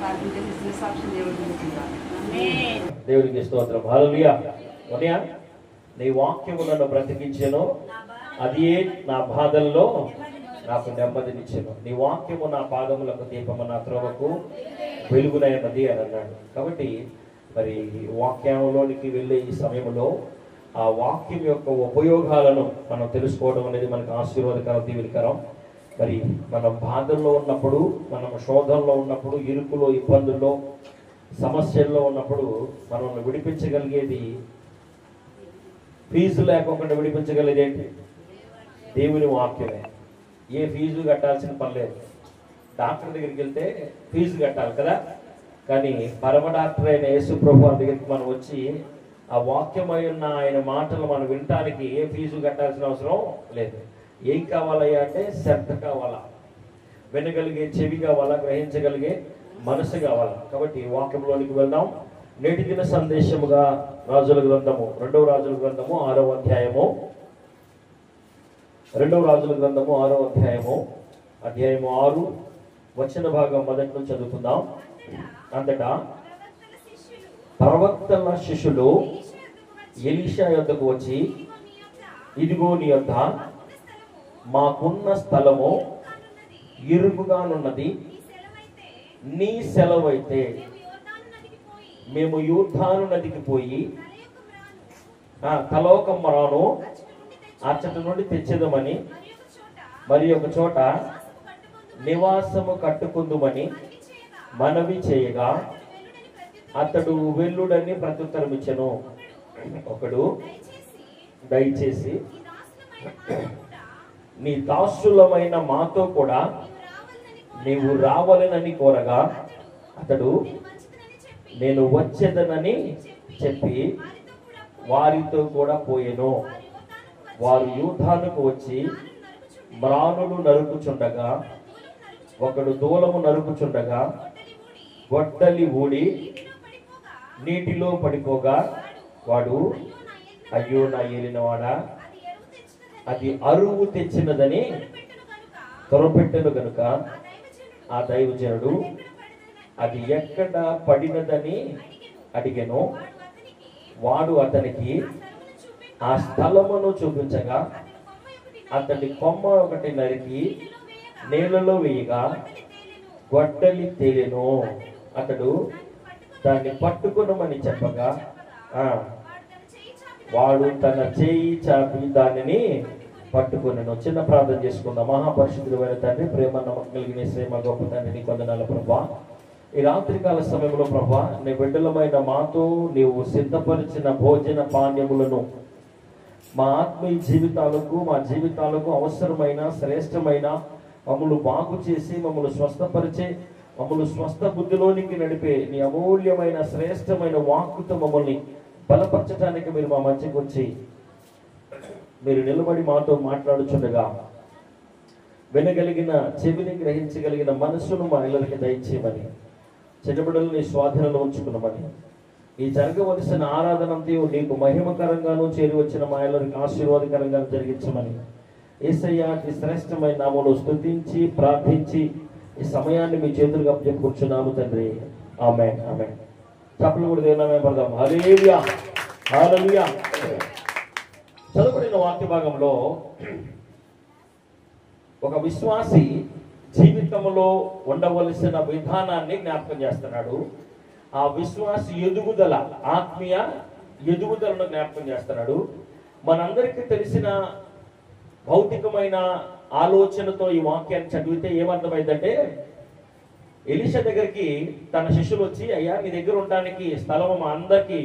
ప్రార్థన చేసి సాక్షి దేవుడికి స్తోత్రం. హల్లెలూయా. ఉదయా నీ వాక్యము నన్ను బ్రతికించెను, అది నా బాధల్లో నాకు నెమ్మదినిచ్చెను. నీ వాక్యము నా పాదములకు దీపము, నా త్రోవకు వెలుగునైనది అని అన్నాడు. కాబట్టి మరి వాక్యంలోనికి వెళ్ళే ఈ సమయంలో ఆ వాక్యం యొక్క ఉపయోగాలను మనం తెలుసుకోవడం అనేది మనకు ఆశీర్వాదకరం, దీవెనకరం. మరి మనం బాధల్లో ఉన్నప్పుడు, మనం శోధనలో ఉన్నప్పుడు, ఇరుకులో, ఇబ్బందుల్లో, సమస్యల్లో ఉన్నప్పుడు మనల్ని విడిపించగలిగేది, ఫీజు లేకుండా విడిపించగలిగేది ఏంటి? దేవుని వాక్యమే. ఏ ఫీజు కట్టాల్సిన పని లేదు. డాక్టర్ దగ్గరికి వెళ్తే ఫీజు కట్టాలి కదా, కానీ పరమ డాక్టర్ అయిన యేసు ప్రభువు దగ్గరికి మనం వచ్చి ఆ వాక్యమై ఉన్న ఆయన మాటలు మనం వినటానికి ఏ ఫీజు కట్టాల్సిన అవసరం లేదు. ఏం కావాలయ్యా అంటే శ్రద్ధ కావాలా, వినగలిగే చెవి కావాలా, గ్రహించగలిగే మనసు కావాలా. కాబట్టి వాక్యంలోనికి వెళ్దాం. నేటి దిన సందేశముగా రాజుల గ్రంథము, రెండవ రాజుల గ్రంథము 6వ అధ్యాయము, రెండవ రాజుల గ్రంథము 6వ అధ్యాయము, అధ్యాయము 6 వచన భాగం మొదటి నుంచి చదువుకుందాం. అంతటా ప్రవక్తల శిష్యులు ఎలీషా యొద్దకు వచ్చి, ఇదిగో నీ యొద్ద మాకున్న స్థలము ఇరుకుగానున్నది, నీ సెలవైతే మేము యోర్దాను నదికి పోయి తలోక మ్రాను అచ్చటి నుండి తెచ్చేదమని, మరి ఒక చోట నివాసము కట్టుకుందుమని మనవి చేయగా, అతడు వెల్లుడని ప్రత్యుత్తరం ఇచ్చెను. ఒకడు, దయచేసి నీ దాసులమైన మాతో కూడా నీవు రావాలనని కోరగా, అతడు నేను వచ్చేదనని చెప్పి వారితో కూడా పోయెను. వారు యూదానుకు వచ్చి మ్రానులు నరుకుచుండగా, ఒకడు దూలము నరుకుచుండగా గొడ్డలి ఊడి నీటిలో పడిపోగా, వాడు, అయ్యో నా ఏలినవాడా, అది అరువు తెచ్చినదని త్వరపెట్టెను గనుక ఆ దైవజనుడు అది ఎక్కడ పడినదని అడిగెను. వాడు అతనికి ఆ స్థలమును చూపించగా, అతని కొమ్మ ఒకటి నరికి నీళ్ళలో వేయగా గొడ్డలి తేలెను. అతడు దాన్ని పట్టుకునమని చెప్పగా, వాడు తన చేయి చాపి దానిని పట్టుకునేను. చిన్న ప్రార్థన చేసుకుందాం. మహాపరిశుద్ధుడు అయిన తండ్రి, ప్రేమ నమ్మకం కలిగిన శ్రేమ గొప్ప తండ్రి, నీ వందనాలు ప్రభా. ఈ రాత్రికాల సమయంలో ప్రభా, నీ బిడ్డలమైన మాతో నీవు సిద్ధపరిచిన భోజన పానీయములను మా ఆత్మీయ జీవితాలకు, మా జీవితాలకు అవసరమైన శ్రేష్టమైన, మమ్మల్ని బాగు చేసి మమ్మల్ని స్వస్థపరిచే, మమ్మల్ని స్వస్థ బుద్ధిలోనికి నడిపే నీ అమూల్యమైన శ్రేష్టమైన వాక్కుతో మమ్మల్ని బలపరచడానికి మీరు మా మధ్యకు వచ్చి మీరు నిలబడి మాతో మాట్లాడుచుండగా, వినగలిగిన చెవిని గ్రహించగలిగిన మనస్సును మా ఇళ్ళకి దయచేయమని, చిన్నబిడ్డలు నీ స్వాధీనంలో ఉంచుకున్నామని, ఈ జరగవలసిన ఆరాధనంతయు నీకు మహిమకరంగాను చేరి వచ్చిన మా ఇళ్ళకి ఆశీర్వాదకరంగా జరిగించమని యేసయ్య ఈ శ్రేష్టమైన నామములో స్తుతించి ప్రార్థించి ఈ సమయాన్ని మీ చేతులుగా చెప్పుకుంటున్నాము తండ్రి. ఆమేన్, ఆమేన్. చప్పట్లు కూడా దేవుని పడదాం. హల్లెలూయా, హల్లెలూయా. చదువుకున్న వాక్య భాగంలో ఒక విశ్వాసి జీవితంలో ఉండవలసిన విధానాన్ని జ్ఞాపకం చేస్తున్నాడు. ఆ విశ్వాసి ఎదుగుదల, ఆత్మీయ ఎదుగుదలను జ్ఞాపకం చేస్తున్నాడు. మనందరికీ తెలిసిన భౌతికమైన ఆలోచనతో ఈ వాక్యాన్ని చదివితే ఏమర్థమైందంటే, ఎలీషా దగ్గరికి తన శిష్యులు వచ్చి, అయ్యా నీ దగ్గర ఉండడానికి స్థలం మా అందరికి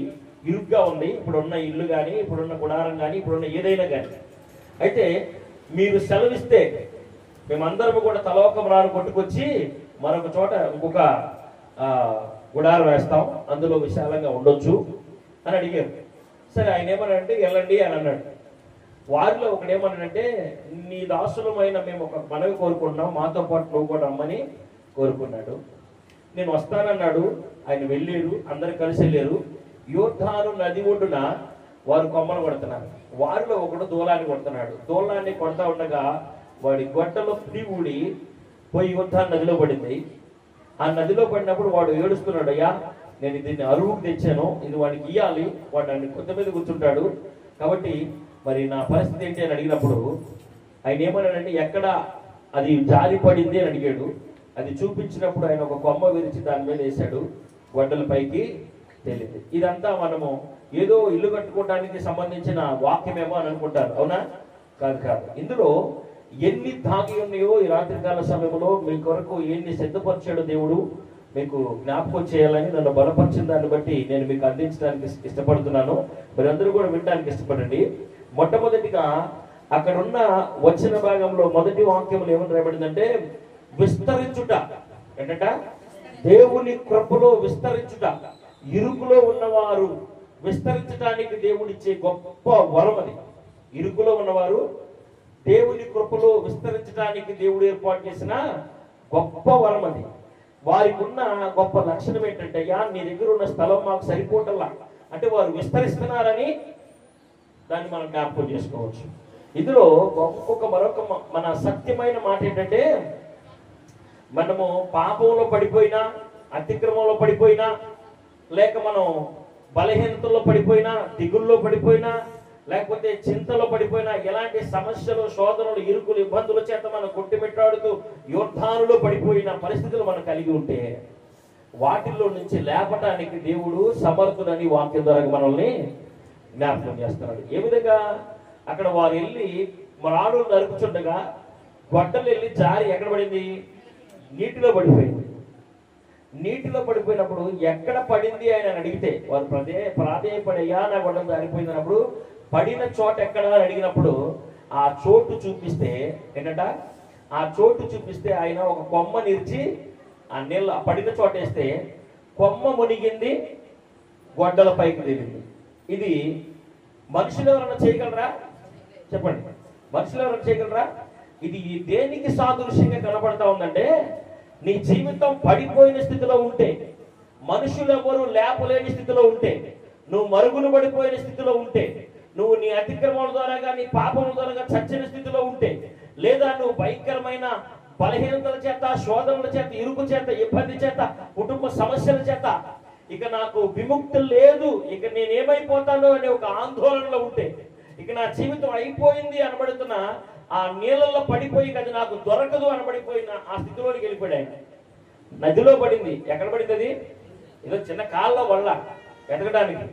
ఇరుగ్గా ఉంది, ఇప్పుడున్న ఇల్లు కానీ, ఇప్పుడున్న గుడారం కానీ, ఇప్పుడున్న ఏదైనా కానీ, అయితే మీరు సెలవిస్తే మేమందరము కూడా తలోక మ్రాను కొట్టుకొచ్చి మరొక చోట ఇంకొక గుడారం వేస్తాం, అందులో విశాలంగా ఉండొచ్చు అని అడిగారు. సరే, ఆయన ఏమన్నాడంటే వెళ్ళండి అని అన్నాడు. వారిలో ఒకడేమన్నాడంటే, నీ దాసులమైన మేము ఒక మనవి కోరుకుంటున్నాం, మాతో పాటు నువ్వు కూడా రమ్మని కోరుకున్నాడు. నేను వస్తానన్నాడు. ఆయన వెళ్ళారు, అందరు కలిసి వెళ్ళారు. యోర్దాను నది ఒడ్డున వారు కొమ్మలు కొడుతున్నారు. వారిలో ఒకడు దూలాన్ని కొడుతున్నాడు. దూలాన్ని కొడతా ఉండగా వాడి గొడ్డలో పిడి ఊడి పోయి యోర్దాను నదిలో పడింది. ఆ ఆ నదిలో పడినప్పుడు వాడు ఏడుస్తున్నాడు, అయ్యా నేను దీన్ని అరువుకు తెచ్చాను, ఇది వాడికి ఇయ్యాలి, వాడు నన్ను కొత్త మీద కూర్చుంటాడు, కాబట్టి మరి నా పరిస్థితి ఏంటి అని అడిగినప్పుడు ఆయన ఏమన్నాడంటే ఎక్కడ అది జారి పడింది అని అడిగాడు. అది చూపించినప్పుడు ఆయన ఒక కొమ్మ విరిచి దాని మీద వేశాడు, గొడ్డల పైకి తేలింది. ఇదంతా మనము ఏదో ఇల్లు కట్టుకోవడానికి సంబంధించిన వాక్యమేమో అని అనుకుంటారు, అవునా? కాదు కాదు. ఇందులో ఎన్ని దాగి ఉన్నాయో ఈ రాత్రికాల సమయంలో మీ కొరకు ఎన్ని సిద్ధపరిచాడు దేవుడు మీకు జ్ఞాపకం చేయాలని నన్ను బలపరిచిన దాన్ని బట్టి నేను మీకు అందించడానికి ఇష్టపడుతున్నాను. మీరందరూ కూడా వినడానికి ఇష్టపడండి. మొట్టమొదటిగా అక్కడ ఉన్న వచ్చిన భాగంలో మొదటి వాక్యంలో ఏమని రాయబడిందంటే విస్తరించుట. ఏంటంట? దేవుని కృపలో విస్తరించుట. ఇరుకులో ఉన్నవారు విస్తరించడానికి దేవుడిచ్చే గొప్ప వరం అది. ఇరుకులో ఉన్నవారు దేవుని కృపలో విస్తరించడానికి దేవుడు ఏర్పాటు చేసిన గొప్ప వరం అది. వారికి ఉన్న గొప్ప లక్షణం ఏంటంటే, అయ్యా నీ దగ్గర ఉన్న స్థలం మాకు సరిపోటల్లా అంటే వారు విస్తరిస్తున్నారని దాన్ని మనం జ్ఞాపకం చేసుకోవచ్చు. ఇందులో మరొక మన సత్యమైన మాట ఏంటంటే, మనము పాపంలో పడిపోయినా, అతిక్రమంలో పడిపోయినా, లేక మనం బలహీనతల్లో పడిపోయినా, దిగుల్లో పడిపోయినా, లేకపోతే చింతలో పడిపోయినా, ఎలాంటి సమస్యలు, శోధనలు, ఇరుకులు, ఇబ్బందుల చేత మనం కొట్టిమిట్టాడుతూ యోర్ధానులో పడిపోయిన పరిస్థితులు మనం కలిగి ఉంటే వాటిల్లో నుంచి లేపటానికి దేవుడు సమర్థుడని వాక్యం ద్వారా మనల్ని జ్ఞాపకం చేస్తున్నాడు. ఏ విధంగా? అక్కడ వారు వెళ్ళి రాళ్ళు నరుకుచుండగా గొడ్డలు వెళ్ళి జారి ఎక్కడ పడింది? నీటిలో పడిపోయింది. నీటిలో పడిపోయినప్పుడు ఎక్కడ పడింది ఆయన అడిగితే వారు ప్రాధేయపడయ్యా నా గొడ్డలు జారిపోయింది అన్నప్పుడు పడిన చోట ఎక్కడ అని అడిగినప్పుడు ఆ చోటు చూపిస్తే ఏంటంట? ఆ చోటు చూపిస్తే ఆయన ఒక కొమ్మ నిరిచి ఆ నీళ్ళ పడిన చోట వేస్తే కొమ్మ మునిగింది, గొడ్డల పైకి తేలింది. ఇది మనుషులు ఎవరన్నా చేయగలరా? చెప్పండి, మనుషులు ఎవరైనా చేయగలరా? ఇది దేనికి సాదృశ్యంగా కనబడతా ఉందంటే, నీ జీవితం పడిపోయిన స్థితిలో ఉంటే, మనుషులు ఎవరు లేపలేని స్థితిలో ఉంటే, నువ్వు మరుగులు పడిపోయిన స్థితిలో ఉంటే, నువ్వు నీ అతిక్రమణ ద్వారాగా నీ పాపం ద్వారాగా చచ్చిన స్థితిలో ఉంటే, లేదా నువ్వు భయంకరమైన బలహీనతల చేత, శోధనల చేత, ఇరుకు చేత, ఇబ్బంది చేత, కుటుంబ సమస్యల చేత ఇక నాకు విముక్తి లేదు, ఇక నేనేమైపోతాను అనే ఒక ఆందోళనలో ఉంటే, ఇక నా జీవితం అయిపోయింది అనబడుతున్న ఆ నీళ్ళల్లో పడిపోయి అది నాకు దొరకదు అనబడిపోయిన ఆ స్థితిలోనికి వెళ్ళిపోయాడు. నదిలో పడింది. ఎక్కడ పడింది అది? ఏదో చిన్న కాళ్ళ వల్ల ఎదగడానికి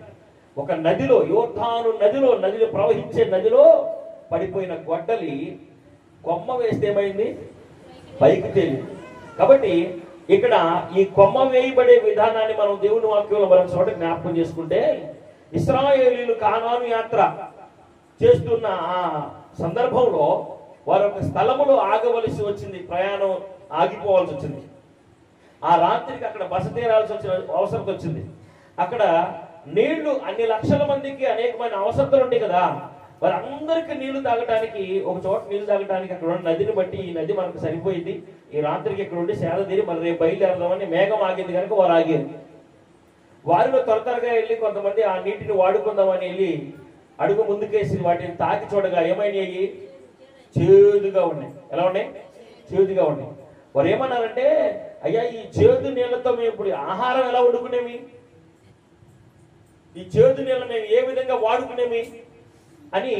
ఒక నదిలో, యోర్ధాను నదిలో ప్రవహించే నదిలో పడిపోయిన గొడ్డలి కొమ్మ వేస్తే ఏమైంది? పైకి తేలింది. కాబట్టి ఇక్కడ ఈ కొమ్మ వేయబడే విధానాన్ని మనం దేవుని వాక్యంలో మనం చోట జ్ఞాపకం చేసుకుంటే, ఇశ్రాయేలీయులు కానాను యాత్ర చేస్తున్న ఆ సందర్భంలో వారు ఒక స్థలములో ఆగవలసి వచ్చింది, ప్రయాణం ఆగిపోవాల్సి వచ్చింది. ఆ రాత్రికి అక్కడ బస తీరాల్సి వచ్చిన అవసరం వచ్చింది. అక్కడ నీళ్లు అన్ని లక్షల మందికి అనేకమైన అవసరతలు ఉంటాయి కదా, వారు అందరికీ నీళ్లు తాగడానికి ఒక చోట నీళ్లు తాగడానికి అక్కడ ఉన్న నదిని బట్టి ఈ నది మనకు సరిపోయింది, ఈ రాత్రికి ఇక్కడ ఉండి సేద తీరి మరి రేపు బయలుదేరదామని మేఘం ఆగింది కనుక వారు ఆగారు. వారిలో త్వరగా వెళ్ళి కొంతమంది ఆ నీటిని వాడుకుందామని వెళ్ళి అడుగు ముందుకేసి వాటిని తాకి చూడగా ఏమైనాయి? చేదుగా ఉన్నాయి. ఎలా ఉన్నాయి? చేదుగా ఉన్నాయి. వారు ఏమన్నారంటే, అయ్యా ఈ చేదు నీళ్లతో మేము ఇప్పుడు ఆహారం ఎలా వండుకునేమి, ఈ చేదు నీళ్ళ మేము ఏ విధంగా వాడుకునేమి అని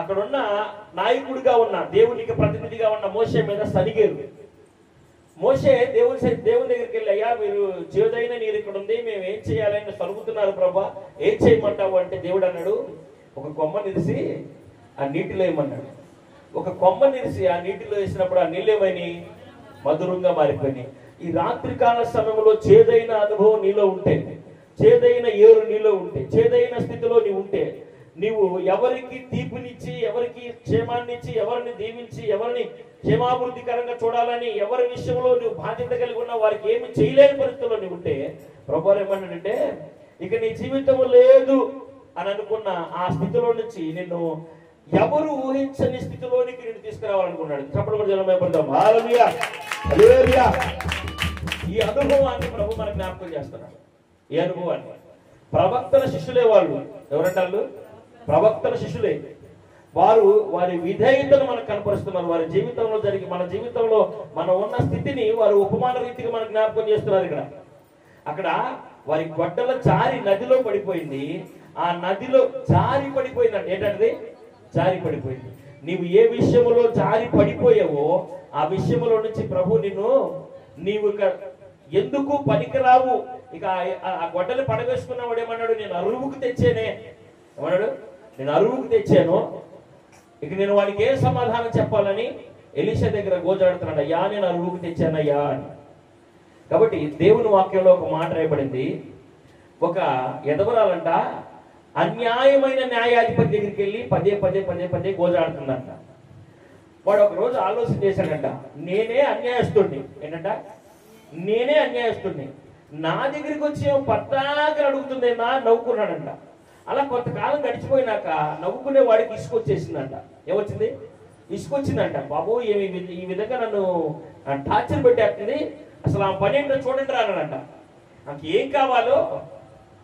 అక్కడున్న నాయకుడిగా ఉన్న, దేవునికి ప్రతినిధిగా ఉన్న మోషే మీద సనిగేరు. మోషే దేవుని దగ్గరికి వెళ్ళి, అయ్యా మీరు చేదైన నీరు ఇక్కడ ఉంది, మేము ఏం చేయాలని సలుగుతున్నారు ప్రభా, ఏం చేయమంటావు అంటే దేవుడు అన్నాడు, ఒక కొమ్మ నిరిసి ఆ నీటిలో వేయమన్నాడు. ఒక కొమ్మ నిరిసి ఆ నీటిలో వేసినప్పుడు ఆ నీళ్ళేమని మధురంగా మారిపోయినాయి. ఈ రాత్రికాల సమయంలో చేదైన అనుభవం నీలో ఉంటే, చేదైన ఏరు నీలో ఉంటే, చేదైన స్థితిలో నీవు ఉంటే, నీవు ఎవరికి తీపినిచ్చి, ఎవరికి క్షేమాన్నిచ్చి, ఎవరిని దీవించి, ఎవరిని క్షేమాభివృద్ధికరంగా చూడాలని ఎవరి విషయంలో నువ్వు బాధ్యత కలిగి ఉన్న వారికి ఏమి చేయలేని పరిస్థితుల్లో నీవు ఉంటే, ప్రభువు ఏమన్నాడంటే, ఇక నీ జీవితం లేదు అని అనుకున్న ఆ స్థితిలో నుంచి నిన్ను ఎవరు ఊహించని స్థితిలోనికి నేను తీసుకురావాలనుకున్నాడు. చప్పట్లు కూడా జలమైపడతాం. హల్లెలూయా, హల్లెలూయా. ఈ అనుభవాన్ని ప్రభు మనకు జ్ఞాపకం చేస్తున్నాడు. ఈ అనుభవాన్ని ప్రవక్తల శిష్యులే వాళ్ళు. ఎవరంటారు? ప్రవక్తల శిష్యులే. వారు వారి విధేయతను మనకు కనపరుస్తున్నారు. వారి జీవితంలో జరిగి మన జీవితంలో మనం ఉన్న స్థితిని వారు ఉపమాన రీతిగా మనకు జ్ఞాపకం చేస్తున్నారు. అక్కడ వారి గొడ్డల జారి నదిలో పడిపోయింది. ఆ నదిలో జారి పడిపోయిందంటే ఏంటంటే జారి పడిపోయింది. నీవు ఏ విషయంలో జారి పడిపోయావో ఆ విషయంలో నుంచి ప్రభు నీవు ఎందుకు పనికిరావు, ఇక ఆ గొడ్డలు పడవేసుకున్నవాడు ఏమన్నాడు, నేను అరువుకు తెచ్చానే ఏమన్నాడు, నేను అరువుకు తెచ్చాను, ఇక నేను వాడికి ఏ సమాధానం చెప్పాలని ఎలీషా దగ్గర గోజాడుతున్నాడు. అయ్యా నేను అరువుకు తెచ్చానయ్యా అని. కాబట్టి దేవుని వాక్యంలో ఒక మాట రాయబడింది, ఒక ఎదవరాలంట అన్యాయమైన న్యాయాధిపతి దగ్గరికి వెళ్ళి పదే పదే పదే పదే గోజాడుతుందంట. వాడు ఒక రోజు ఆలోచన చేశాడంట, నేనే అన్యాయస్తుడిని, ఏంటంట నేనే అన్యాయస్తుడిని, నా దగ్గరికి వచ్చి పత్తాకలు అడుగుతుంది నా నవ్వుకున్నాడంట. అలా కొంతకాలం గడిచిపోయినాక నవ్వుకునే వాడికి ఇసుకొచ్చేసిందంట. ఏమొచ్చింది, ఇసుకొచ్చిందంట. బాబు ఏమి ఈ విధంగా నన్ను టార్చర్ పెట్టేస్తుంది, అసలు ఆ పని ఏంటో చూడండి రానంట. నాకు ఏం కావాలో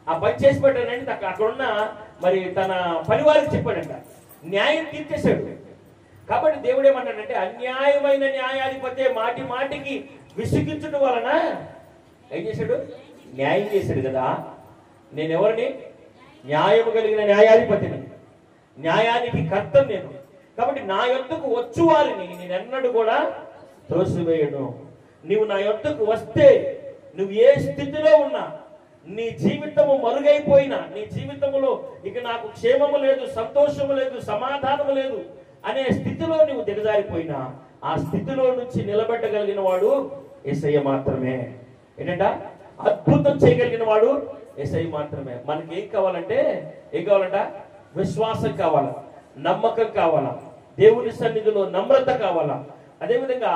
ఆ పని చేసి పెట్టానండి. నాకు అక్కడున్న మరి తన పని వారికి చెప్పాడంట. న్యాయం తీర్చేశాడు. కాబట్టి దేవుడు ఏమన్నాడంటే, అన్యాయమైన న్యాయాధిపతి మాటి మాటికి విసిగించడం వలన ఏం చేశాడు, న్యాయం చేశాడు కదా. నేను ఎవరిని, న్యాయము కలిగిన న్యాయాధిపతిని, న్యాయానికి కర్తను నేను. కాబట్టి నా యొద్దకు వచ్చు వారిని నేను ఎన్నడూ కూడా త్రోసివేయను. నీవు నా యొద్దకు వస్తే నువ్వు ఏ స్థితిలో ఉన్నా, నీ జీవితము మరుగైపోయినా, నీ జీవితంలో ఇక నాకు క్షేమము లేదు, సంతోషము లేదు, సమాధానము లేదు అనే స్థితిలో నువ్వు దిగజారిపోయినా, ఆ స్థితిలో నుంచి నిలబెట్టగలిగిన వాడు యేసయ్య మాత్రమే. ఏంటంట, అద్భుతం చేయగలిగిన వాడు యేసయ్య మాత్రమే. మనకి ఏం కావాలంటే విశ్వాసం కావాలా, నమ్మకం కావాలా, దేవుని సన్నిధిలో నమ్రత కావాలా. అదేవిధంగా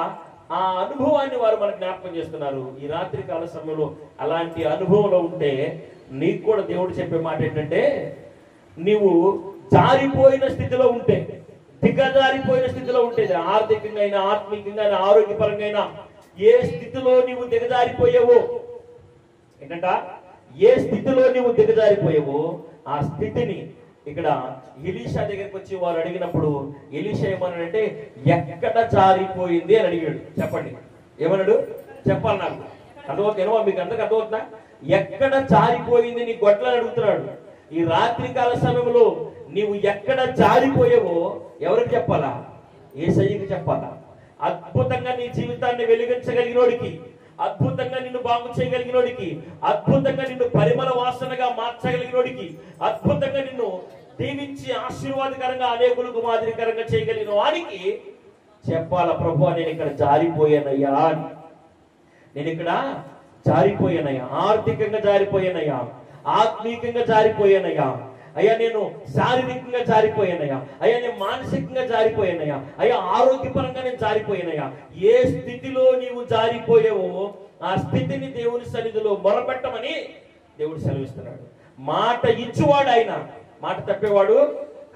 ఆ అనుభవాన్ని వారు మనకు జ్ఞాపకం చేస్తున్నారు. ఈ రాత్రి కాల సమయంలో అలాంటి అనుభవంలో ఉంటే నీకు కూడా దేవుడు చెప్పే మాట ఏంటంటే, నీవు జారిపోయిన స్థితిలో ఉంటే, దిగజారిపోయిన స్థితిలో ఉంటే, ఆర్థికంగా అయినా ఆత్మీయంగా అయినా ఆరోగ్యపరంగా అయినా ఏ స్థితిలో నీవు దిగజారిపోయావో, ఏంటంట ఏ స్థితిలో నీవు దిగజారిపోయావో ఆ స్థితిని ఇక్కడ ఎలీషా దగ్గరికి వచ్చి వారు అడిగినప్పుడు ఎలీషా ఏమన్నాడంటే, ఎక్కడ జారిపోయింది అని అడిగాడు. చెప్పండి, ఏమన్నాడు చెప్పాలి, నాకు అర్థమవుతుందేమో, మీకు అందరికి అర్థమవుతుందా? ఎక్కడ జారిపోయింది నీ గొడ్లని అడుగుతున్నాడు. ఈ రాత్రి కాల సమయంలో నీవు ఎక్కడ జారిపోయావో ఎవరికి చెప్పాలా? యేసయ్యకి చెప్పాలా. అద్భుతంగా నీ జీవితాన్ని వెలిగించగలిగినోడికి, అద్భుతంగా నిన్ను బాగు చేయగలిగినోడికి, అద్భుతంగా నిన్ను పరిమళ వాసనగా మార్చగలిగినోడికి, అద్భుతంగా నిన్ను దీవించి ఆశీర్వాదకరంగా అనేకులకు మాదిరికరంగా చేయగలిగిన వానికి చెప్పాలా, ప్రభు నేను ఇక్కడ జారిపోయానయ్యా అని, నేను ఇక్కడ జారిపోయానయ్యా, ఆర్థికంగా జారిపోయానయ్యా, ఆత్మీయంగా జారిపోయానయ్యా, అయ్యా నేను శారీరకంగా జారిపోయానయ్యా, అయ్యా నేను మానసికంగా జారిపోయానయ్యా, అయ్యా ఆరోగ్యపరంగా నేను జారిపోయానయ్యా. ఏ స్థితిలో నీవు జారిపోయావో ఆ స్థితిని దేవుని సన్నిధిలో మొరపెట్టమని దేవుడు సెలవిస్తున్నాడు. మాట ఇచ్చువాడు ఆయన, మాట తప్పేవాడు